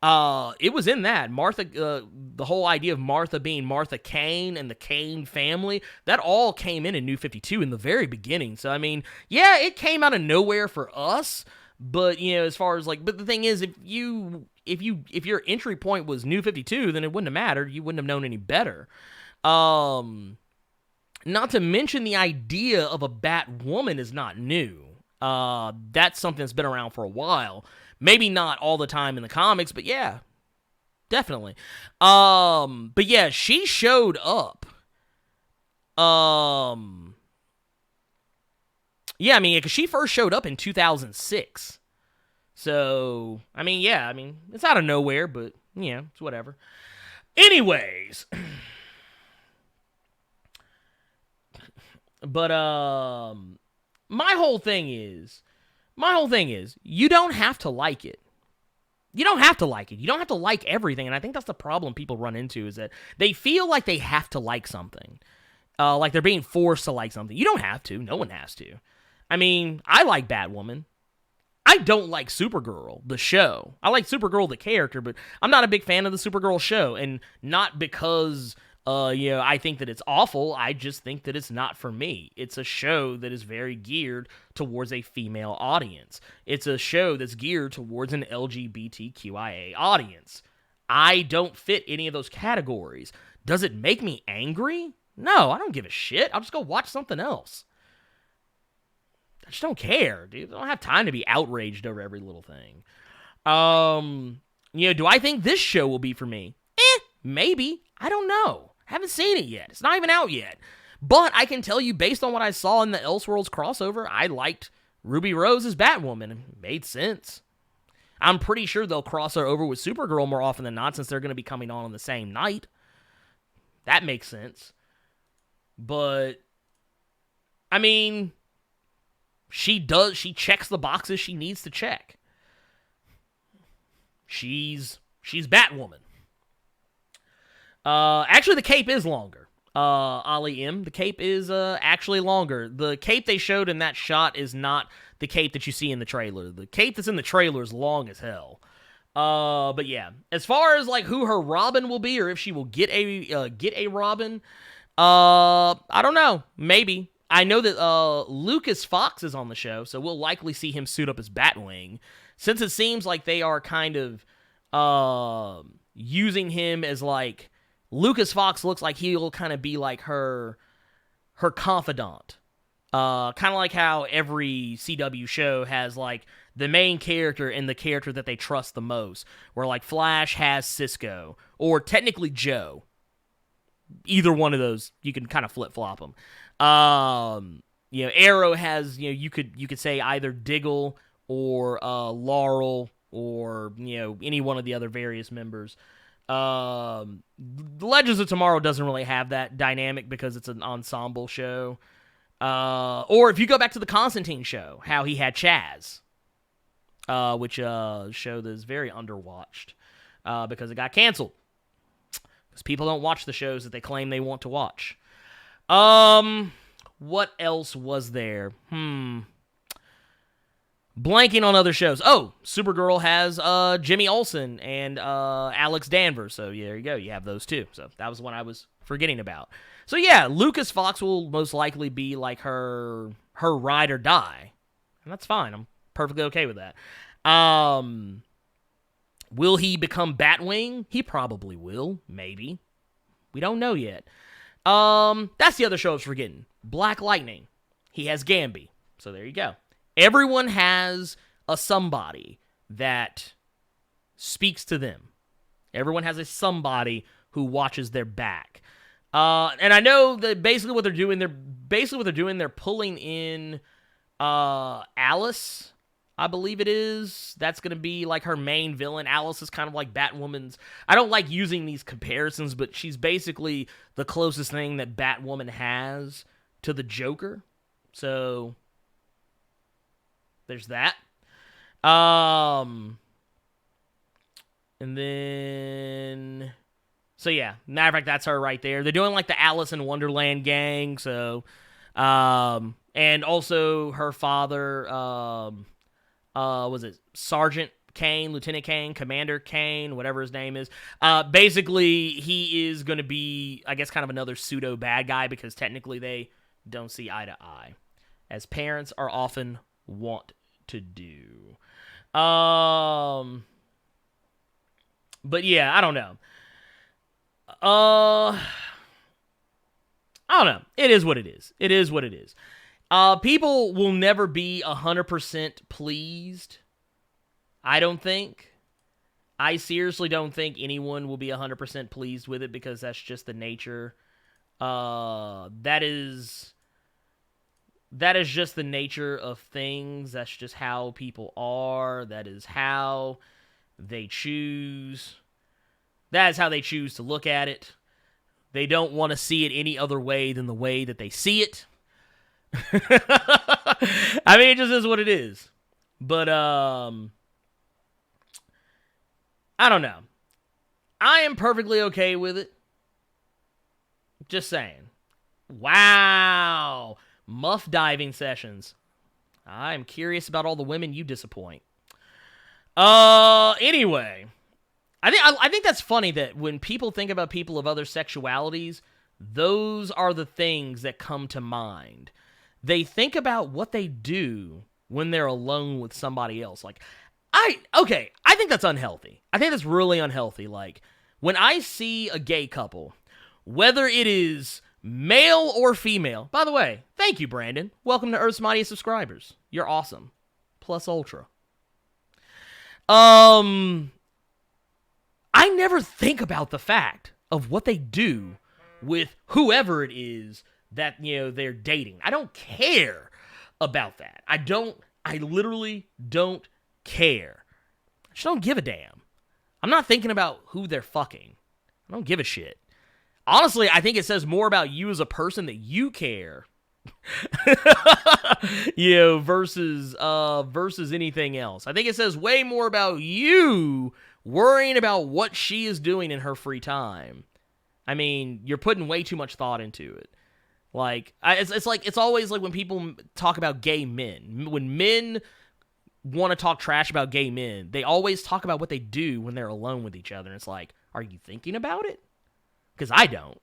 it was in that. Martha, the whole idea of Martha being Martha Kane and the Kane family, that all came in New 52 in the very beginning. So, I mean, yeah, it came out of nowhere for us, but, you know, as far as, like, but the thing is, if your entry point was New 52, then it wouldn't have mattered. You wouldn't have known any better. Not to mention the idea of a Batwoman is not new. That's something that's been around for a while. Maybe not all the time in the comics, but yeah, definitely. But yeah, she showed up. Yeah, I mean, because she first showed up in 2006. So, I mean, yeah, I mean, it's out of nowhere, but, yeah, it's whatever. Anyways. But, my whole thing is, you don't have to like it. You don't have to like it. You don't have to like everything, and I think that's the problem people run into, is that they feel like they have to like something. Like they're being forced to like something. You don't have to. No one has to. I mean, I like Batwoman. I don't like Supergirl, the show. I like Supergirl, the character, but I'm not a big fan of the Supergirl show, and not because... I think that it's awful. I just think that it's not for me. It's a show that is very geared towards a female audience. It's a show that's geared towards an LGBTQIA audience. I don't fit any of those categories. Does it make me angry? No, I don't give a shit. I'll just go watch something else. I just don't care, dude. I don't have time to be outraged over every little thing. Do I think this show will be for me? Maybe. I don't know. Haven't seen it yet. It's not even out yet. But I can tell you, based on what I saw in the Elseworlds crossover, I liked Ruby Rose as Batwoman. It made sense. I'm pretty sure they'll cross her over with Supergirl more often than not, since they're going to be coming on the same night. That makes sense. But, I mean, she checks the boxes she needs to check. She's Batwoman. Actually, the cape is longer. Ollie M. The cape is actually longer. The cape they showed in that shot is not the cape that you see in the trailer. The cape that's in the trailer is long as hell. But yeah, as far as like who her Robin will be, or if she will get a Robin, I don't know. Maybe. I know that Lucas Fox is on the show, so we'll likely see him suit up as Batwing, since it seems like they are kind of using him as like. Lucas Fox looks like he'll kind of be like her confidant. Kind of like how every CW show has like the main character and the character that they trust the most. Where like Flash has Cisco, or technically Joe. Either one of those, you can kind of flip-flop them. Arrow has, you could say either Diggle or Laurel, or any one of the other various members. The Legends of Tomorrow doesn't really have that dynamic because it's an ensemble show. Or if you go back to the Constantine show, how he had Chaz, which show that is very underwatched because it got canceled. Because people don't watch the shows that they claim they want to watch. What else was there? Blanking on other shows. Oh, Supergirl has Jimmy Olsen and Alex Danvers. So yeah, there you go. You have those two. So that was the one I was forgetting about. So yeah, Lucas Fox will most likely be like her ride or die. And that's fine. I'm perfectly okay with that. Will he become Batwing? He probably will. Maybe. We don't know yet. That's the other show I was forgetting. Black Lightning. He has Gambi. So there you go. Everyone has a somebody that speaks to them. Everyone has a somebody who watches their back. And I know that basically what they're doing, they're pulling in Alice I believe it is. That's going to be like her main villain. Alice is kind of like Batwoman's. I don't like using these comparisons, but she's basically the closest thing that Batwoman has to the Joker. So there's that. And then, so yeah, matter of fact, that's her right there. They're doing like the Alice in Wonderland gang. So, and also her father, was it Sergeant Kane, Lieutenant Kane, Commander Kane, whatever his name is. Basically, he is going to be, I guess, kind of another pseudo bad guy because technically they don't see eye to eye, as parents are often want to do. But yeah, I don't know. I don't know. It is what it is. It is what it is. People will never be 100% pleased. I don't think. I seriously don't think anyone will be 100% pleased with it because that's just the nature. That is just the nature of things. That's just how people are. That is how they choose. That is how they choose to look at it. They don't want to see it any other way than the way that they see it. I mean, it just is what it is. But, I don't know. I am perfectly okay with it. Just saying. Wow. Muff diving sessions. I'm curious about all the women you disappoint. Anyway. I think that's funny that when people think about people of other sexualities, those are the things that come to mind. They think about what they do when they're alone with somebody else. Like, I think that's unhealthy. I think that's really unhealthy. Like, when I see a gay couple, whether it is male or female, by the way, thank you, Brandon. Welcome to Earth's Mightiest Subscribers. You're awesome. Plus ultra. I never think about the fact of what they do with whoever it is that, they're dating. I don't care about that. I literally don't care. I just don't give a damn. I'm not thinking about who they're fucking. I don't give a shit. Honestly, I think it says more about you as a person that you care. Versus anything else. I think it says way more about you worrying about what she is doing in her free time. I mean, you're putting way too much thought into it. Like, it's always like when people talk about gay men. When men want to talk trash about gay men, they always talk about what they do when they're alone with each other. And it's like, are you thinking about it? Because I don't.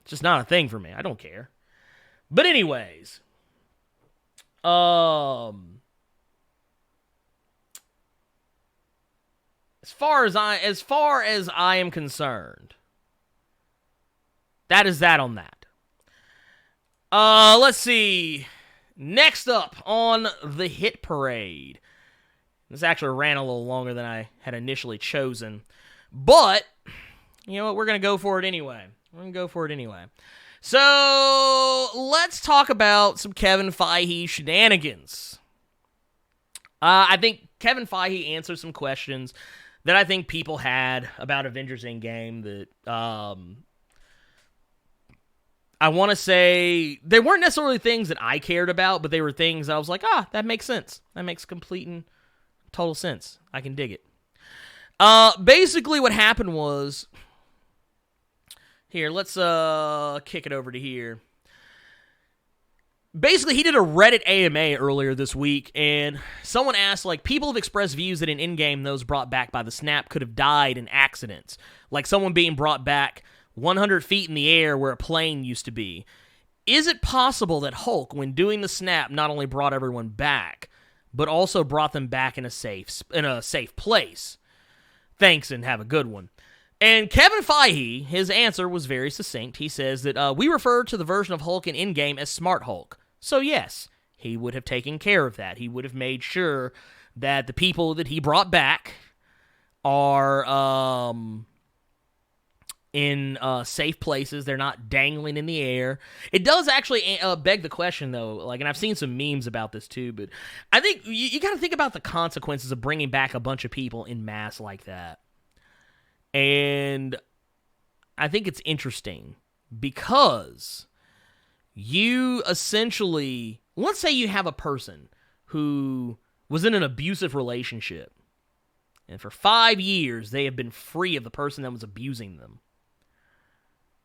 It's just not a thing for me. I don't care. But anyways, as far as I am concerned, that is that on that. Let's see. Next up on the hit parade. This actually ran a little longer than I had initially chosen, but you know what? We're gonna go for it anyway. So, let's talk about some Kevin Feige shenanigans. I think Kevin Feige answered some questions that I think people had about Avengers Endgame that, I want to say, they weren't necessarily things that I cared about, but they were things that I was like, that makes sense. That makes complete and total sense. I can dig it. Basically what happened was, here, let's kick it over to here. Basically, he did a Reddit AMA earlier this week, and someone asked, like, people have expressed views that in Endgame, those brought back by the snap could have died in accidents. Like someone being brought back 100 feet in the air where a plane used to be. Is it possible that Hulk, when doing the snap, not only brought everyone back, but also brought them back in a safe place? Thanks, and have a good one. And Kevin Feige, his answer was very succinct. He says that we refer to the version of Hulk in Endgame as Smart Hulk. So yes, he would have taken care of that. He would have made sure that the people that he brought back are in safe places. They're not dangling in the air. It does actually beg the question, though, like, and I've seen some memes about this too, but I think you got to think about the consequences of bringing back a bunch of people in mass like that. And I think it's interesting because you essentially, let's say you have a person who was in an abusive relationship, and for 5 years they have been free of the person that was abusing them.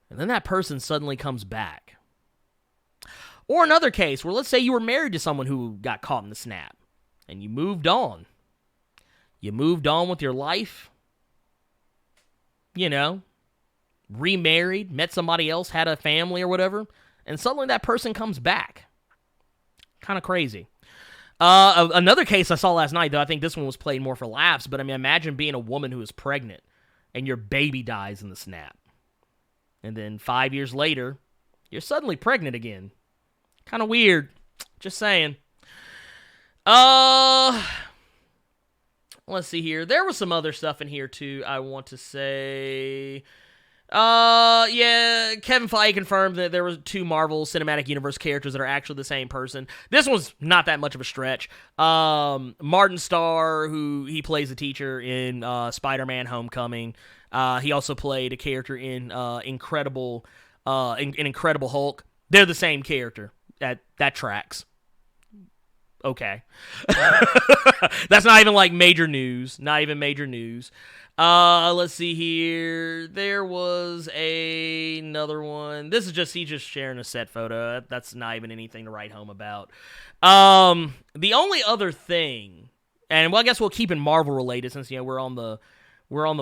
And then that person suddenly comes back. Or another case where let's say you were married to someone who got caught in the snap, and you moved on. You moved on with your life, remarried, met somebody else, had a family or whatever, and suddenly that person comes back. Kind of crazy. Another case I saw last night, though, I think this one was played more for laughs, but I mean, imagine being a woman who is pregnant and your baby dies in the snap. And then 5 years later, you're suddenly pregnant again. Kind of weird. Just saying. Let's see here. There was some other stuff in here, too, I want to say. Yeah, Kevin Feige confirmed that there were 2 Marvel Cinematic Universe characters that are actually the same person. This one's not that much of a stretch. Martin Starr, who he plays the teacher in Spider-Man: Homecoming. He also played a character in Incredible Hulk. They're the same character. That tracks. Okay. That's not even like major news. Not even major news. Let's see here. There was another one. This is just, he's just sharing a set photo. That's not even anything to write home about. The only other thing, and well, I guess we'll keep it Marvel related since, we're on the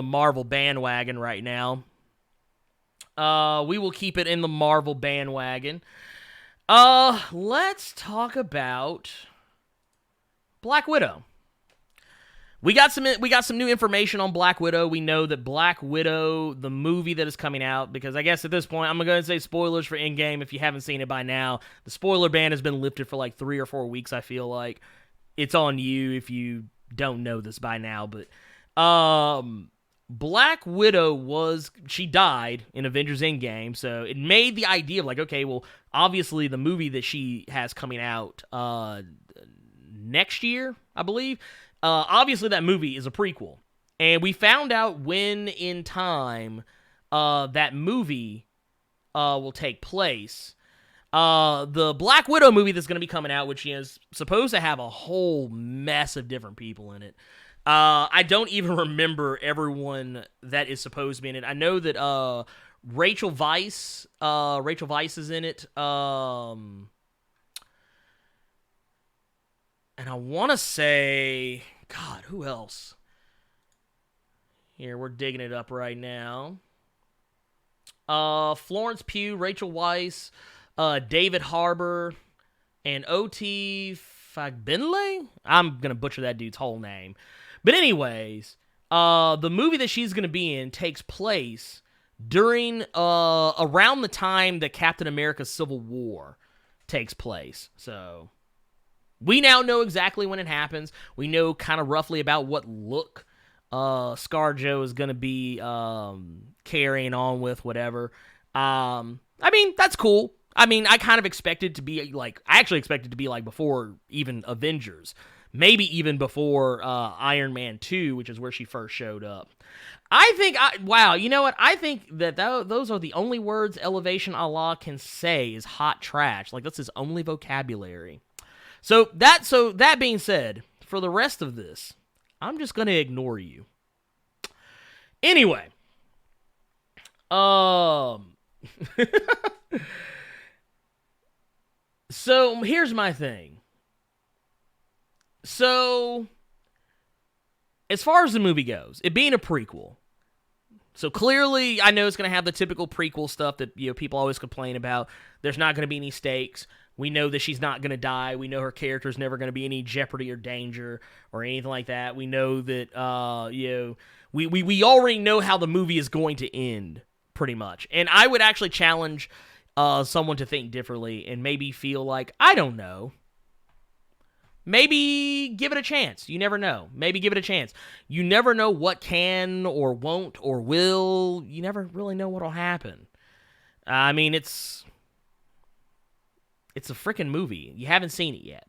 Marvel bandwagon right now. We will keep it in the Marvel bandwagon. Let's talk about Black Widow. We got some new information on Black Widow. We know that Black Widow, the movie that is coming out, because I guess at this point, I'm going to say spoilers for Endgame if you haven't seen it by now. The spoiler ban has been lifted for like 3 or 4 weeks, I feel like. It's on you if you don't know this by now, but Black Widow she died in Avengers Endgame, so it made the idea of like, okay, well, obviously the movie that she has coming out next year, I believe, obviously that movie is a prequel. And we found out when in time that movie will take place. The Black Widow movie that's going to be coming out, which is supposed to have a whole mess of different people in it. I don't even remember everyone that is supposed to be in it. I know that Rachel Weisz is in it. And I want to say, God, who else? Here, we're digging it up right now. Florence Pugh, Rachel Weisz, David Harbour, and O.T. Fagbinley? I'm going to butcher that dude's whole name. But anyways, the movie that she's going to be in takes place during, around the time that Captain America Civil War takes place. So we now know exactly when it happens. We know kind of roughly about what look ScarJo is going to be carrying on with, whatever. I mean, that's cool. I mean, I kind of expected to be like, I actually expected to be like before even Avengers. Maybe even before Iron Man 2, which is where she first showed up. Wow, you know what? I think that those are the only words Elevation Allah can say is hot trash. Like, that's his only vocabulary. So that being said, for the rest of this, I'm just going to ignore you. Anyway. So, here's my thing. So, as far as the movie goes, it being a prequel, so clearly, I know it's going to have the typical prequel stuff that people always complain about. There's not going to be any stakes. We know that she's not going to die. We know her character's never going to be any jeopardy or danger or anything like that. We know that we already know how the movie is going to end, pretty much. And I would actually challenge someone to think differently and maybe feel like, I don't know, maybe give it a chance. You never know. Maybe give it a chance. You never know what can or won't or will. You never really know what'll happen. I mean, it's a freaking movie. You haven't seen it yet.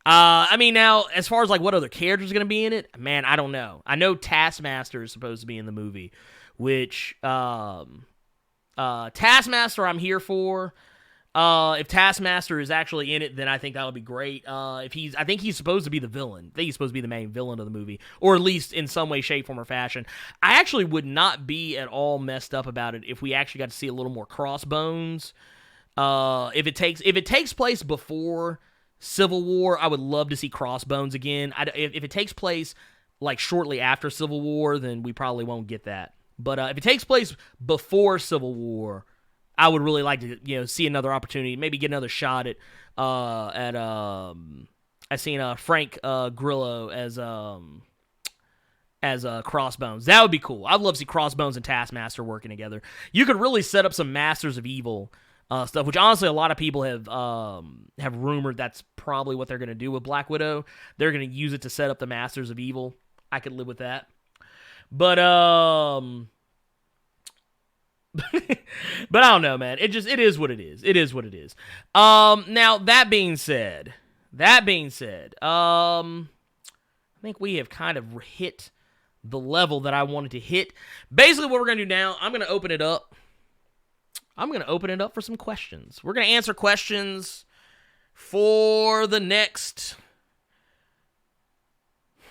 I mean, now, as far as, like, what other characters are going to be in it, man, I don't know. I know Taskmaster is supposed to be in the movie, which, Taskmaster I'm here for. If Taskmaster is actually in it, then I think that would be great. I think he's supposed to be the villain. I think he's supposed to be the main villain of the movie, or at least in some way, shape, form, or fashion. I actually would not be at all messed up about it if we actually got to see a little more Crossbones. If it takes place before Civil War, I would love to see Crossbones again. If it takes place like shortly after Civil War, then we probably won't get that. But if it takes place before Civil War, I would really like to see another opportunity, maybe get another shot at I seen Frank Grillo as Crossbones. That would be cool. I'd love to see Crossbones and Taskmaster working together. You could really set up some Masters of Evil stuff, which honestly a lot of people have rumored that's probably what they're going to do with Black Widow. They're going to use it to set up the Masters of Evil. I could live with that. But but I don't know, man. It is what it is. It is what it is. Now that being said, I think we have kind of hit the level that I wanted to hit. Basically, what we're going to do now, I'm going to open it up. For some questions. We're going to answer questions for the next...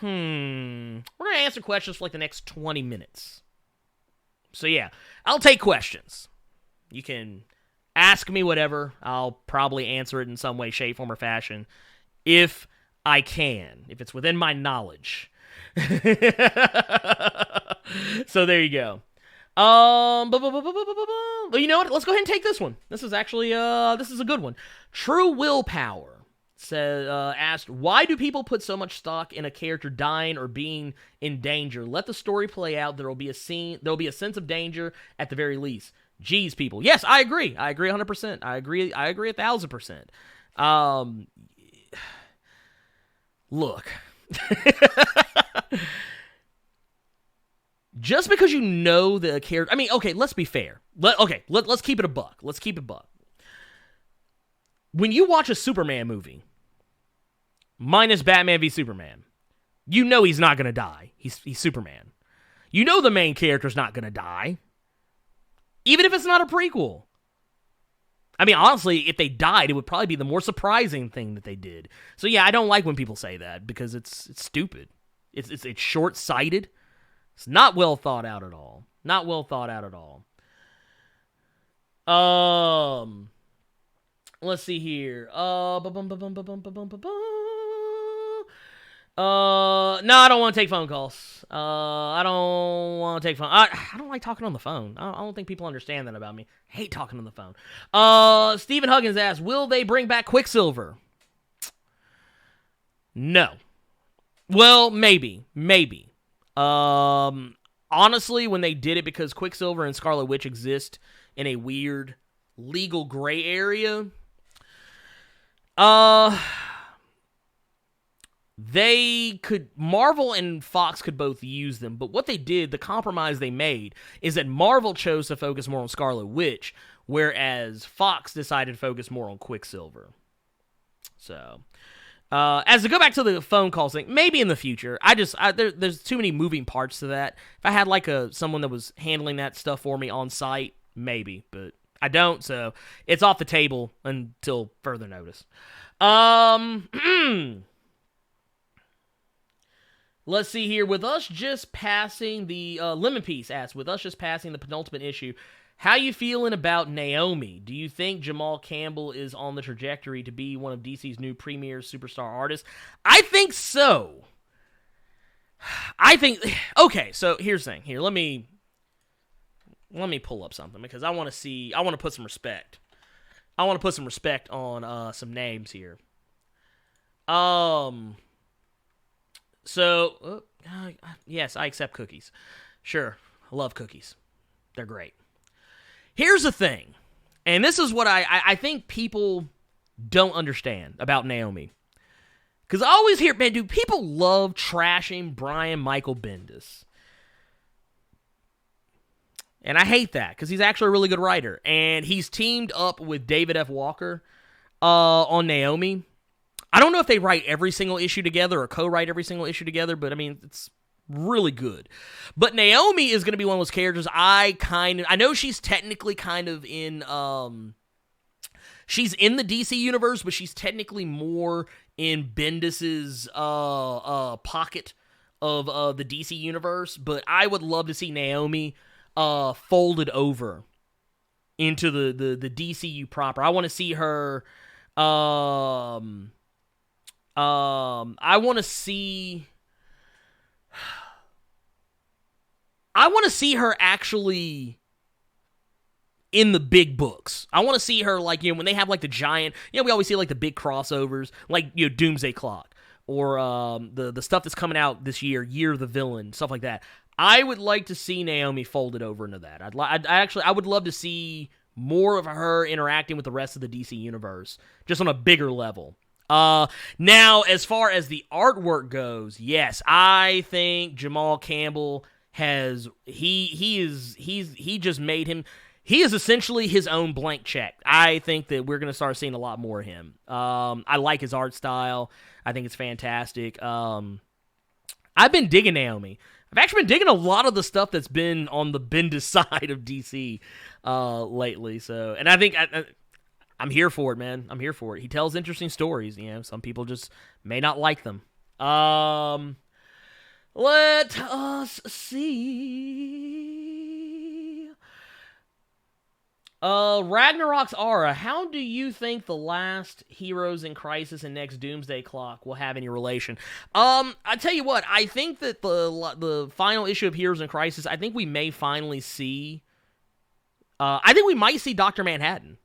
We're going to answer questions for like the next 20 minutes. So yeah, I'll take questions. You can ask me whatever. I'll probably answer it in some way, shape, form, or fashion. If I can. If it's within my knowledge. So there you go. You know what? Let's go ahead and take this one. This is actually this is a good one. True Willpower asked, why do people put so much stock in a character dying or being in danger? Let the story play out. There'll be a sense of danger at the very least. Jeez, people. Yes, I agree. I agree 100%. I agree 1,000%. Look. Just because you know the character... I mean, okay, let's be fair. Let's keep it a buck. When you watch a Superman movie, minus Batman v Superman, you know he's not going to die. He's Superman. You know the main character's not going to die. Even if it's not a prequel. I mean, honestly, if they died, it would probably be the more surprising thing that they did. So yeah, I don't like when people say that, because it's stupid. It's short-sighted. It's not well thought out at all. Let's see here. No, I don't want to take phone calls. I don't want to take phone. I don't like talking on the phone. I don't think people understand that about me. I hate talking on the phone. Stephen Huggins asked, will they bring back Quicksilver? No. Well, maybe. Honestly, when they did it, because Quicksilver and Scarlet Witch exist in a weird legal gray area, Marvel and Fox could both use them, but what they did, the compromise they made, is that Marvel chose to focus more on Scarlet Witch, whereas Fox decided to focus more on Quicksilver. So... as to go back to the phone call thing, maybe in the future. There's too many moving parts to that. If I had like someone that was handling that stuff for me on site, maybe, but I don't, so it's off the table until further notice. Let's see here. With us just passing the Lemon Piece asks, with us just passing the penultimate issue, how you feeling about Naomi? Do you think Jamal Campbell is on the trajectory to be one of DC's new premier superstar artists? I think so. Okay, so here's the thing. Here, let me pull up something, because I want to put some respect. I want to put some respect on some names here. Yes, I accept cookies. Sure, I love cookies. They're great. Here's the thing, and this is what I think people don't understand about Naomi. Because I always hear, man, dude, people love trashing Brian Michael Bendis. And I hate that, because he's actually a really good writer. And he's teamed up with David F. Walker on Naomi. I don't know if they write every single issue together or co-write every single issue together, but I mean, it's really good. But Naomi is going to be one of those characters I know she's technically kind of in, she's in the DC universe, but she's technically more in Bendis's pocket of the DC universe. But I would love to see Naomi folded over into the DCU proper. I want to see her. I want to see her actually in the big books. I want to see her, like, when they have, like, the giant, we always see, like, the big crossovers, like, Doomsday Clock, or the stuff that's coming out this year, Year of the Villain, stuff like that. I would like to see Naomi folded over into that. I would love to see more of her interacting with the rest of the DC universe, just on a bigger level. Now, as far as the artwork goes, yes, I think Jamal Campbell he is essentially his own blank check. I think that we're going to start seeing a lot more of him. I like his art style. I think it's fantastic. I've been digging Naomi. I've actually been digging a lot of the stuff that's been on the Bendis side of DC lately. So, and I think I'm here for it, man. I'm here for it. He tells interesting stories. Some people just may not like them. Let us see. Ragnarok's Aura. How do you think the last Heroes in Crisis and next Doomsday Clock will have any relation? I tell you what. I think that the final issue of Heroes in Crisis, I think we may finally see. I think we might see Dr. Manhattan.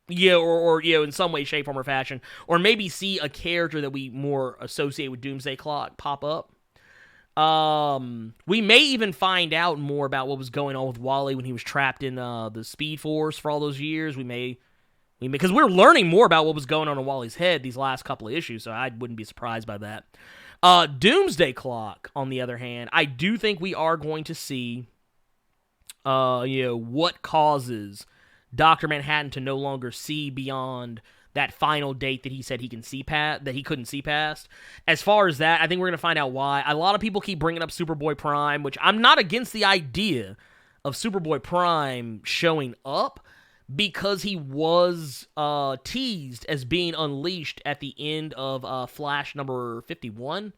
Or in some way, shape, form, or fashion, or maybe see a character that we more associate with Doomsday Clock pop up. We may even find out more about what was going on with Wally when he was trapped in the Speed Force for all those years. We may, because we're learning more about what was going on in Wally's head these last couple of issues, so I wouldn't be surprised by that. Doomsday Clock, on the other hand, I do think we are going to see, what causes Dr. Manhattan to no longer see beyond that final date that he said he couldn't see past. As far as that, I think we're going to find out why. A lot of people keep bringing up Superboy Prime, which I'm not against the idea of Superboy Prime showing up, because he was teased as being unleashed at the end of Flash number 51.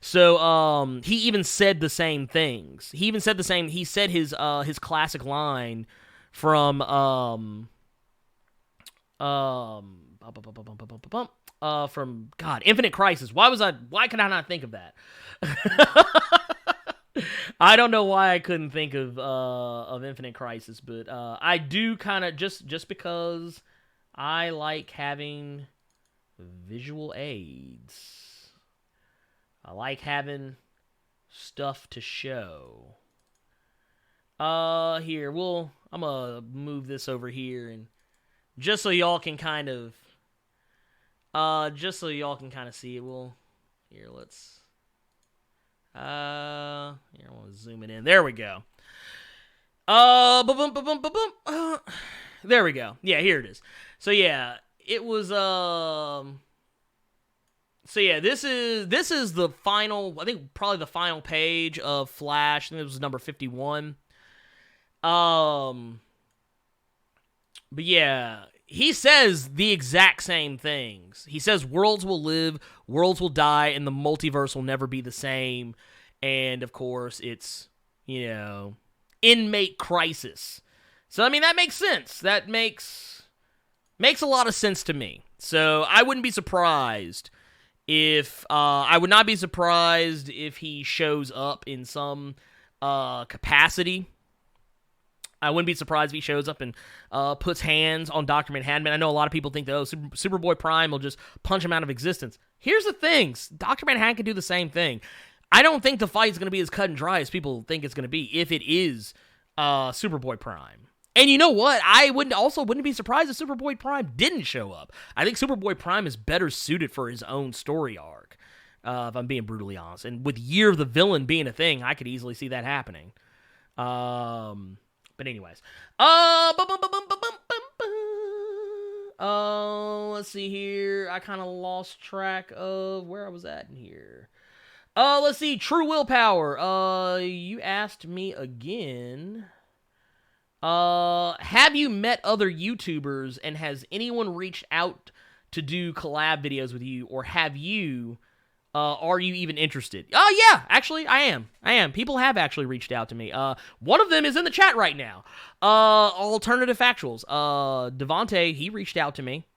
So he even said the same things. He said his classic line from Infinite Crisis. Why could I not think of that? I don't know why I couldn't think of Infinite Crisis, but I do kind of just because I like having visual aids. I like having stuff to show. I'm gonna move this over here, and just so y'all can kind of see it. I want to zoom it in. There we go. There we go. Yeah, here it is. So yeah, it was So yeah, this is the final, I think probably the final page of Flash. I think it was number 51. But yeah, he says the exact same things. He says worlds will live, worlds will die, and the multiverse will never be the same. And of course, it's, inmate crisis. So I mean, that makes sense. That makes a lot of sense to me. So I wouldn't be surprised if I would not be surprised if he shows up in some capacity. I wouldn't be surprised if he shows up and puts hands on Dr. Manhattan. I know a lot of people think that Superboy Prime will just punch him out of existence. Here's the thing. Dr. Manhattan can do the same thing. I don't think the fight's going to be as cut and dry as people think it's going to be if it is Superboy Prime. And you know what? I wouldn't be surprised if Superboy Prime didn't show up. I think Superboy Prime is better suited for his own story arc, if I'm being brutally honest. And with Year of the Villain being a thing, I could easily see that happening. But anyways. Let's see here. I kind of lost track of where I was at in here. Let's see. True Willpower. You asked me again. Have you met other YouTubers, and has anyone reached out to do collab videos with you, or have you, are you even interested? Oh, yeah, actually, I am. People have actually reached out to me. One of them is in the chat right now. Alternative Factuals. Devontae, he reached out to me.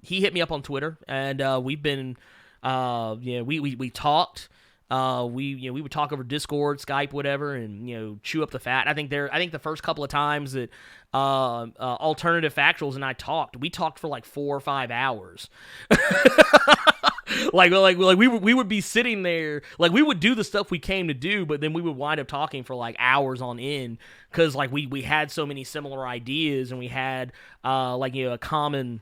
He hit me up on Twitter, and, we've been, we talked. We would talk over Discord, Skype, whatever, and chew up the fat. I think the first couple of times that Alternative Factuals and I talked, we talked for like 4 or 5 hours. like we would be sitting there, like we would do the stuff we came to do, but then we would wind up talking for like hours on end because like we had so many similar ideas, and we had a common.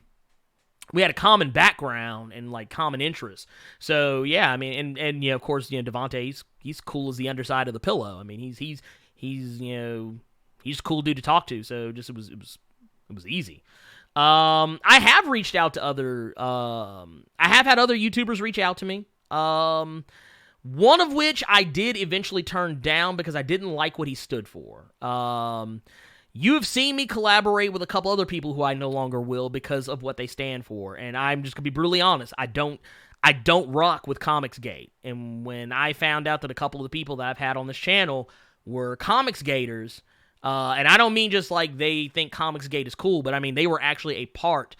We had a common background and like common interests. So yeah, I mean, and of course, Devontae, he's cool as the underside of the pillow. I mean, he's a cool dude to talk to. So just it was easy. I have reached out to I have had other YouTubers reach out to me. One of which I did eventually turn down because I didn't like what he stood for. You have seen me collaborate with a couple other people who I no longer will because of what they stand for, and I'm just gonna be brutally honest. I don't rock with Comicsgate, and when I found out that a couple of the people that I've had on this channel were Comicsgaters, and I don't mean just like they think Comicsgate is cool, but I mean they were actually a part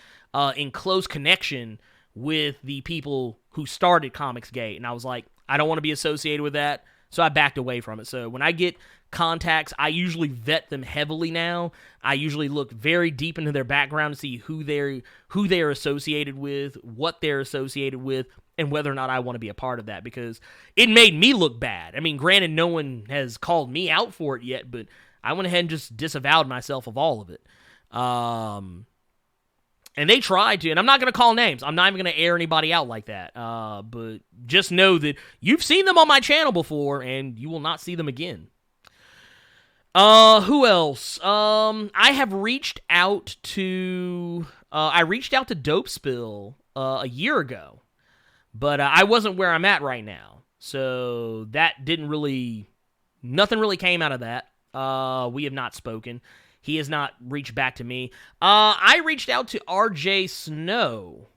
in close connection with the people who started Comicsgate, and I was like, I don't want to be associated with that, so I backed away from it. So when I get contacts, I usually vet them heavily now. I usually look very deep into their background to see who they're associated with, what they're associated with, and whether or not I want to be a part of that, because it made me look bad. I mean, granted, no one has called me out for it yet, but I went ahead and just disavowed myself of all of it. And they tried to, and I'm not going to call names. I'm not even going to air anybody out like that. But just know that you've seen them on my channel before, and you will not see them again. Who else? I have reached out to, Dope Spill, a year ago, but, I wasn't where I'm at right now. So that nothing really came out of that. We have not spoken. He has not reached back to me. I reached out to RJ Snow,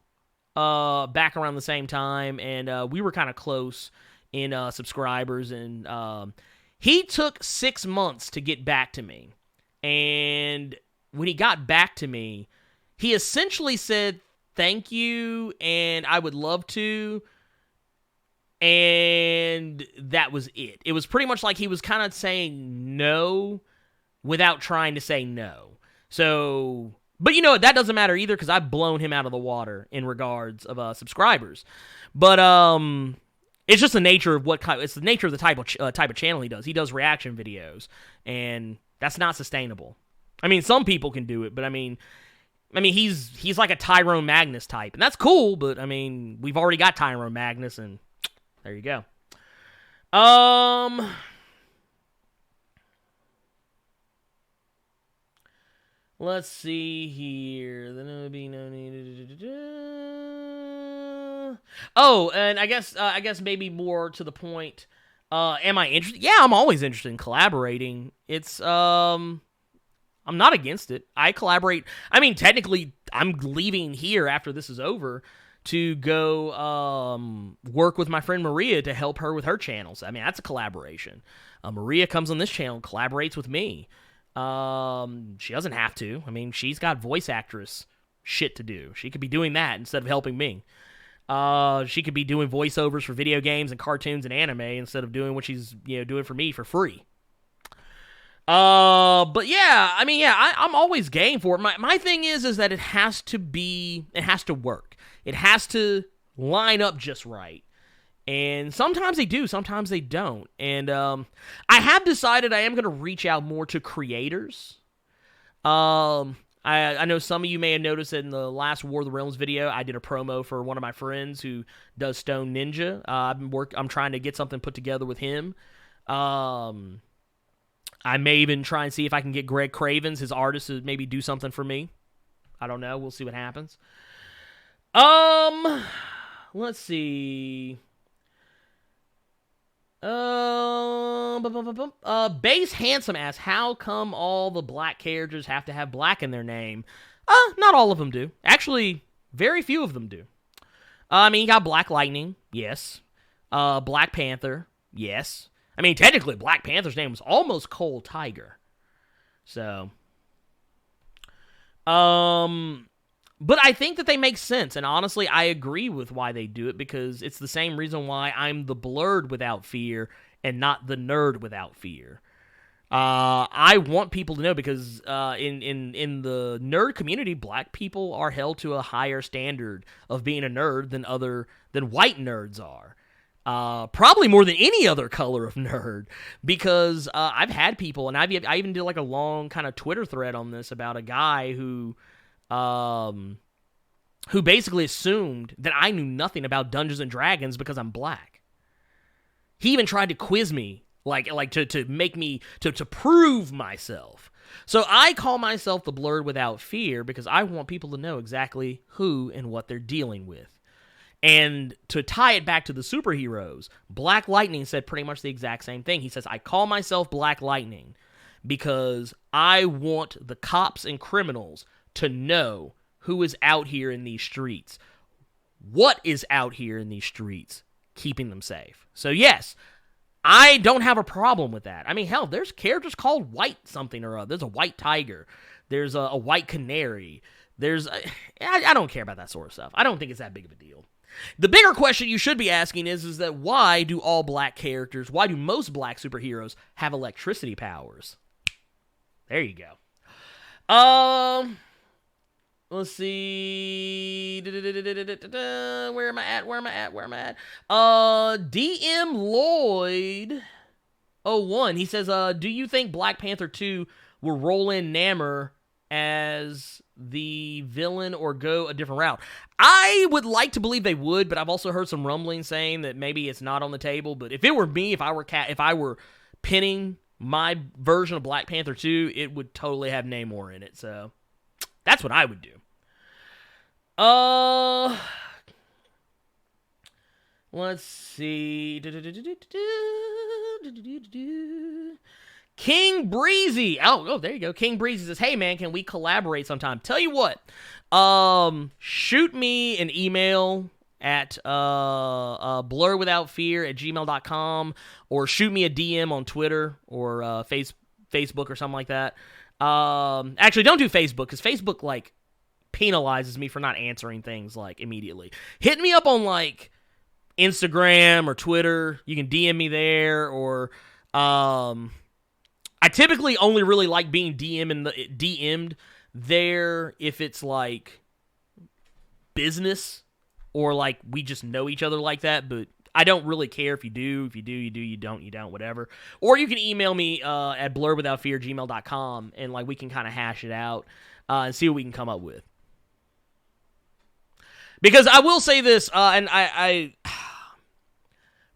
back around the same time, and, we were kind of close in, subscribers, and, he took 6 months to get back to me, and when he got back to me, he essentially said, thank you, and I would love to, and that was it. It was pretty much like he was kind of saying no without trying to say no. So, but that doesn't matter either, because I've blown him out of the water in regards of subscribers. But, it's just the nature of the type of channel he does. He does reaction videos, and that's not sustainable. I mean, some people can do it, but I mean, he's like a Tyrone Magnus type, and that's cool. But I mean, we've already got Tyrone Magnus, and there you go. Let's see here. Oh, and I guess maybe more to the point. Am I interested? Yeah, I'm always interested in collaborating. It's I'm not against it. I collaborate. I mean, technically, I'm leaving here after this is over to go work with my friend Maria to help her with her channels. I mean, that's a collaboration. Maria comes on this channel, collaborates with me. She doesn't have to. I mean, she's got voice actress shit to do. She could be doing that instead of helping me. She could be doing voiceovers for video games and cartoons and anime instead of doing what she's doing for me for free. But yeah, I mean, yeah, I'm always game for it. My thing is that it has to work. It has to line up just right. And sometimes they do, sometimes they don't. And I have decided I am going to reach out more to creators. I know some of you may have noticed that in the last War of the Realms video, I did a promo for one of my friends who does Stone Ninja. I'm trying to get something put together with him. I may even try and see if I can get Greg Cravens, his artist, to maybe do something for me. I don't know. We'll see what happens. Let's see. Base Handsome asks, how come all the black characters have to have black in their name? Not all of them do. Actually, very few of them do. I mean, you got Black Lightning, yes. Black Panther, yes. I mean, technically, Black Panther's name was almost Cold Tiger. So, but I think that they make sense, and honestly, I agree with why they do it, because it's the same reason why I'm the Blerd without fear and not the nerd without fear. I want people to know, because in the nerd community, black people are held to a higher standard of being a nerd than white nerds are. Probably more than any other color of nerd, because I've had people, and I even did like a long kind of Twitter thread on this about a guy who basically assumed that I knew nothing about Dungeons and Dragons because I'm black. He even tried to quiz me, like to make me to prove myself. So I call myself the Blerd without fear because I want people to know exactly who and what they're dealing with. And to tie it back to the superheroes, Black Lightning said pretty much the exact same thing. He says, I call myself Black Lightning because I want the cops and criminals to know who is out here in these streets, what is out here in these streets, keeping them safe. So yes, I don't have a problem with that. I mean, hell, there's characters called White something or other. There's a White Tiger. There's a White Canary. I don't care about that sort of stuff. I don't think it's that big of a deal. The bigger question you should be asking is that why do most black superheroes have electricity powers? There you go. Let's see. Where am I at? DM Lloyd 01. He says, do you think Black Panther 2 will roll in Namor as the villain or go a different route? I would like to believe they would, but I've also heard some rumblings saying that maybe it's not on the table. But if it were me, if I were pinning my version of Black Panther 2, it would totally have Namor in it. So that's what I would do. Let's see. King Breezy. Oh, there you go. King Breezy says, hey, man, can we collaborate sometime? Tell you what. Shoot me an email at blurwithoutfear@gmail.com, or shoot me a DM on Twitter or Facebook or something like that. Actually, don't do Facebook, because Facebook, like, penalizes me for not answering things, like, immediately. Hit me up on, like, Instagram or Twitter. You can DM me there, or I typically only really like being DM'd there if it's like business or like we just know each other like that, but I don't really care if you do. If you do, you do. You don't, whatever. Or you can email me at blurwithoutfear@gmail.com, and like we can kind of hash it out and see what we can come up with. Because I will say this, and I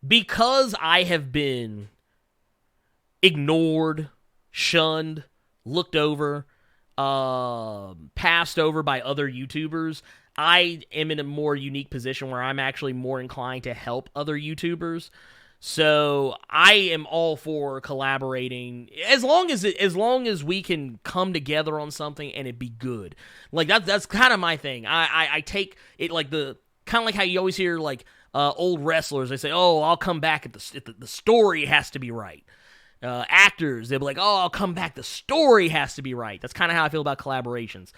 because I have been ignored, shunned, looked over, passed over by other YouTubers, I am in a more unique position where I'm actually more inclined to help other YouTubers. So I am all for collaborating as long as we can come together on something and it be good. Like that's kind of my thing. I take it like the kind of like how you always hear like old wrestlers. They say, "Oh, I'll come back if the story has to be right." Actors, they'll be like, "Oh, I'll come back. The story has to be right." That's kind of how I feel about collaborations.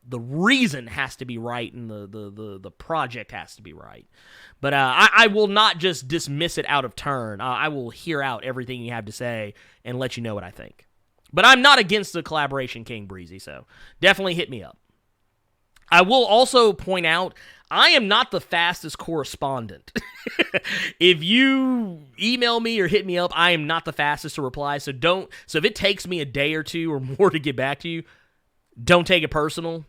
The reason has to be right, and the project has to be right. But I will not just dismiss it out of turn. I will hear out everything you have to say and let you know what I think. But I'm not against the collaboration, King Breezy, so definitely hit me up. I will also point out, I am not the fastest correspondent. If you email me or hit me up, I am not the fastest to reply. So if it takes me a day or two or more to get back to you, don't take it personal.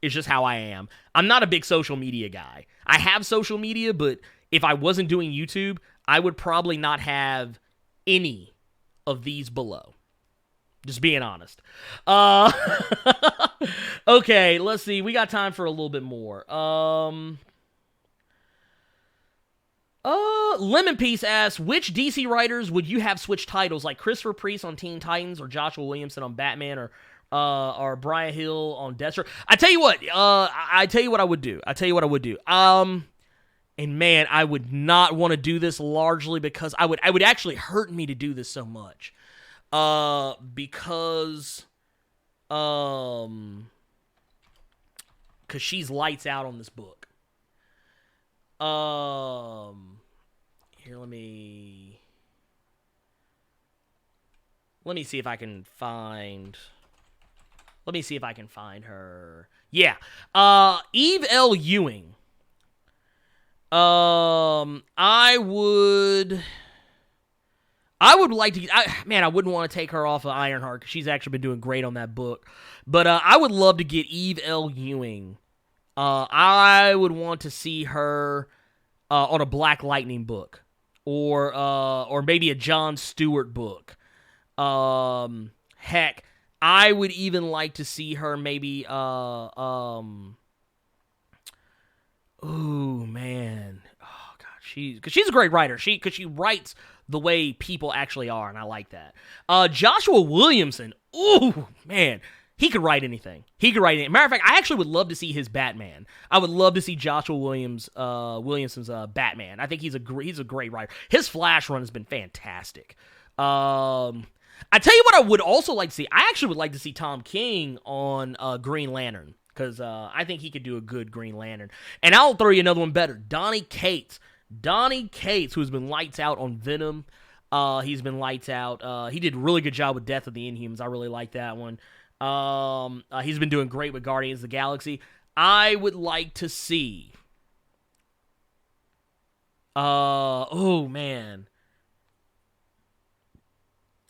It's just how I am. I'm not a big social media guy. I have social media, but if I wasn't doing YouTube, I would probably not have any of these below. Just being honest. Okay, let's see. We got time for a little bit more. Lemon Piece asks, which DC writers would you have switch titles, like Christopher Priest on Teen Titans, or Joshua Williamson on Batman, or Brian Hill on Deathstroke? I tell you what. I tell you what I would do. And man, I would not want to do this largely because I would actually hurt me to do this so much. Because she's lights out on this book. Here, let me see if I can find. Let me see if I can find her. Yeah, Eve L. Ewing. I would like to. I wouldn't want to take her off of Ironheart because she's actually been doing great on that book. But I would love to get Eve L. Ewing. I would want to see her on a Black Lightning book, or maybe a John Stewart book. Heck, I would even like to see her maybe. Ooh, man. Oh God, she's a great writer. Because she writes the way people actually are, and I like that. Joshua Williamson. Ooh, man. He could write anything. Matter of fact, I actually would love to see his Batman. I would love to see Joshua Williamson's Batman. I think he's a great writer. His Flash run has been fantastic. I tell you what I would also like to see. I actually would like to see Tom King on Green Lantern, because I think he could do a good Green Lantern. And I'll throw you another one better. Donny Cates. Donny Cates, who's been lights out on Venom. He's been lights out. He did a really good job with Death of the Inhumans. I really like that one. He's been doing great with Guardians of the Galaxy. I would like to see. Oh man.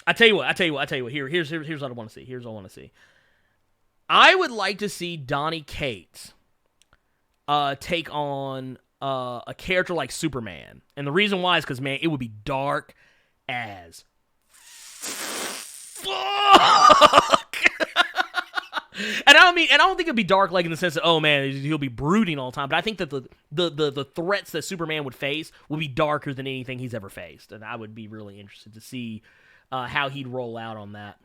I tell you what. Here's what I want to see. I would like to see Donny Cates take on a character like Superman. And the reason why is because, man, it would be dark as fuck. And I don't think it'd be dark like in the sense that, oh man, he'll be brooding all the time. But I think that the threats that Superman would face would be darker than anything he's ever faced. And I would be really interested to see how he'd roll out on that.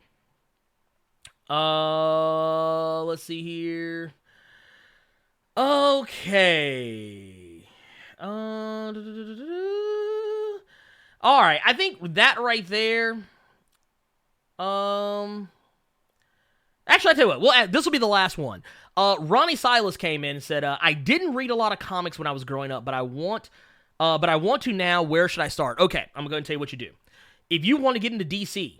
Let's see here. Okay. All right. I think that right there. Actually, I tell you what. Well, this will be the last one. Ronnie Silas came in and said, "I didn't read a lot of comics when I was growing up, but I want to now. Where should I start?" Okay, I'm going to tell you what you do. If you want to get into DC,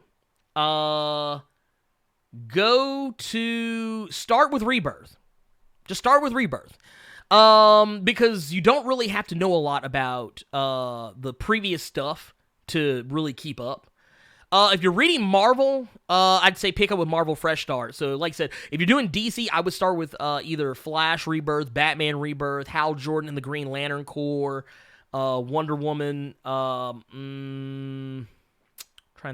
start with Rebirth. Just start with Rebirth. Because you don't really have to know a lot about the previous stuff to really keep up. If you're reading Marvel, I'd say pick up with Marvel Fresh Start. So, like I said, if you're doing DC, I would start with either Flash Rebirth, Batman Rebirth, Hal Jordan and the Green Lantern Corps, Wonder Woman, trying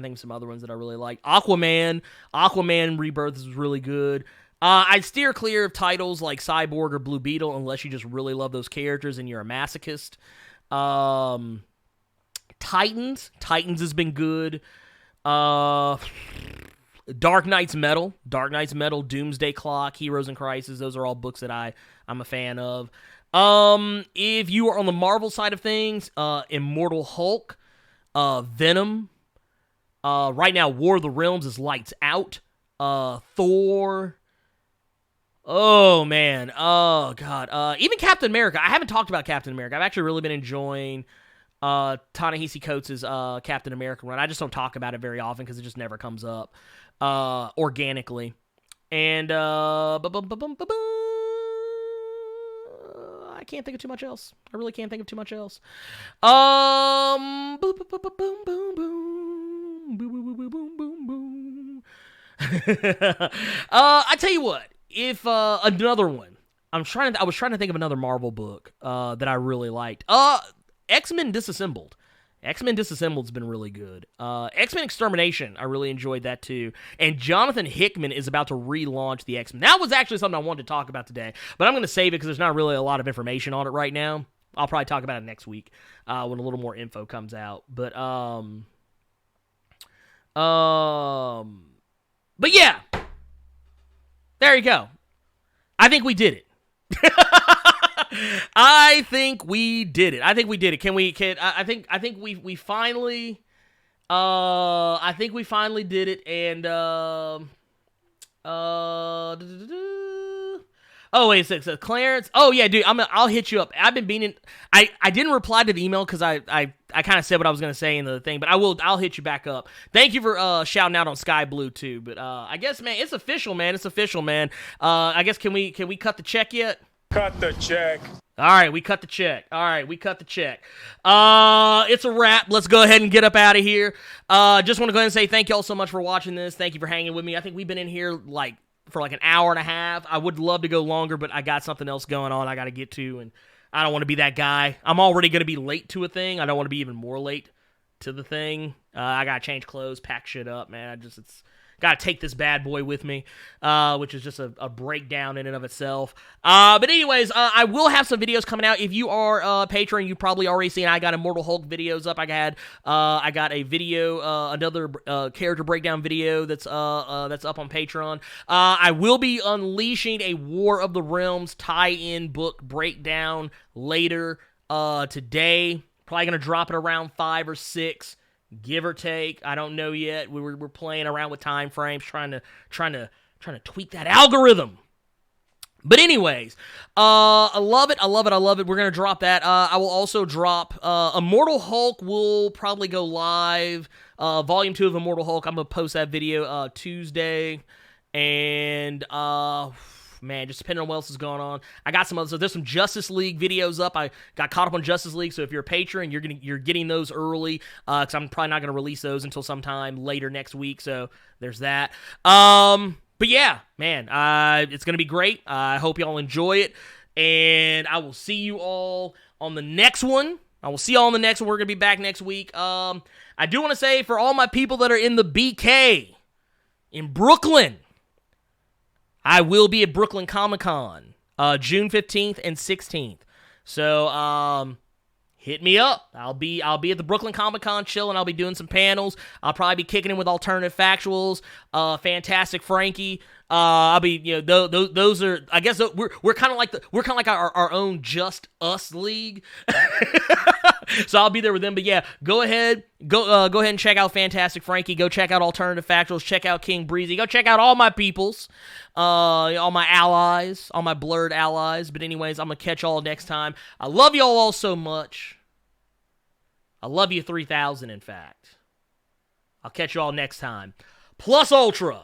to think of some other ones that I really like. Aquaman Rebirth is really good. I'd steer clear of titles like Cyborg or Blue Beetle unless you just really love those characters and you're a masochist. Titans has been good. Dark Knight's Metal, Doomsday Clock, Heroes in Crisis. Those are all books that I'm a fan of. If you are on the Marvel side of things, Immortal Hulk, Venom. Right now, War of the Realms is lights out. Thor. Oh, man. Oh, God. Even Captain America. I haven't talked about Captain America. I've actually really been enjoying Ta-Nehisi Coates' Captain America run. I just don't talk about it very often because it just never comes up organically. And I can't think of too much else. I really can't think of too much else. Boom, boom, boom, boom, boom, boom, boom, boom, boom, boom, boom, boom. I tell you what, if another one, I was trying to think of another Marvel book that I really liked. X-Men Disassembled. X-Men Disassembled's been really good. X-Men Extermination, I really enjoyed that too. And Jonathan Hickman is about to relaunch the X-Men. That was actually something I wanted to talk about today, but I'm going to save it because there's not really a lot of information on it right now. I'll probably talk about it next week when a little more info comes out. But yeah, there you go. I think we did it. I think we did it. I think we did it. I think we finally did it. And oh wait a second. So Clarence. Oh yeah, dude. I'll hit you up. I've been meaning. I didn't reply to the email because I kind of said what I was gonna say in the thing, but I'll hit you back up. Thank you for shouting out on Sky Blue too. But I guess, man, it's official, man. It's official, man. I guess can we cut the check yet? Cut the check. All right, we cut the check. It's a wrap. Let's go ahead and get up out of here. Just want to go ahead and say thank y'all so much for watching this. Thank you for hanging with me. I think we've been in here for an hour and a half. I would love to go longer, but I got something else going on I got to get to, and I don't want to be that guy. I'm already going to be late to a thing. I don't want to be even more late to the thing. I got to change clothes, pack shit up, man. It's got to take this bad boy with me, which is just a breakdown in and of itself. But anyways, I will have some videos coming out. If you are a patron, you've probably already seen I got Immortal Hulk videos up. I got a video, another character breakdown video that's up on Patreon. I will be unleashing a War of the Realms tie-in book breakdown later today. Probably going to drop it around 5 or 6. Give or take, I don't know yet. We're playing around with time frames, trying to tweak that algorithm. But anyways, I love it. We're gonna drop that. I will also drop Immortal Hulk. Will probably go live. Volume 2 of Immortal Hulk. I'm gonna post that video Tuesday, and man, just depending on what else is going on. I got some other, so there's some Justice League videos up. I got caught up on Justice League, so if you're a patron, you're getting those early, because I'm probably not going to release those until sometime later next week, so there's that. But yeah, man, it's going to be great. I hope y'all enjoy it, and I will see you all on the next one. We're going to be back next week. I do want to say, for all my people that are in the BK, in Brooklyn, I will be at Brooklyn Comic-Con, June 15th and 16th. So, hit me up. I'll be at the Brooklyn Comic-Con chilling. I'll be doing some panels. I'll probably be kicking in with Alternative Factuals, Fantastic Frankie. I'll be, those are, I guess we're kind of like our own Just Us league. So I'll be there with them. But yeah, go ahead and check out Fantastic Frankie. Go check out Alternative Factuals. Check out King Breezy. Go check out all my peoples, all my allies, all my Blerd allies. But anyways, I'm gonna catch y'all next time. I love y'all all so much. I love you 3,000. In fact, I'll catch y'all next time. Plus Ultra.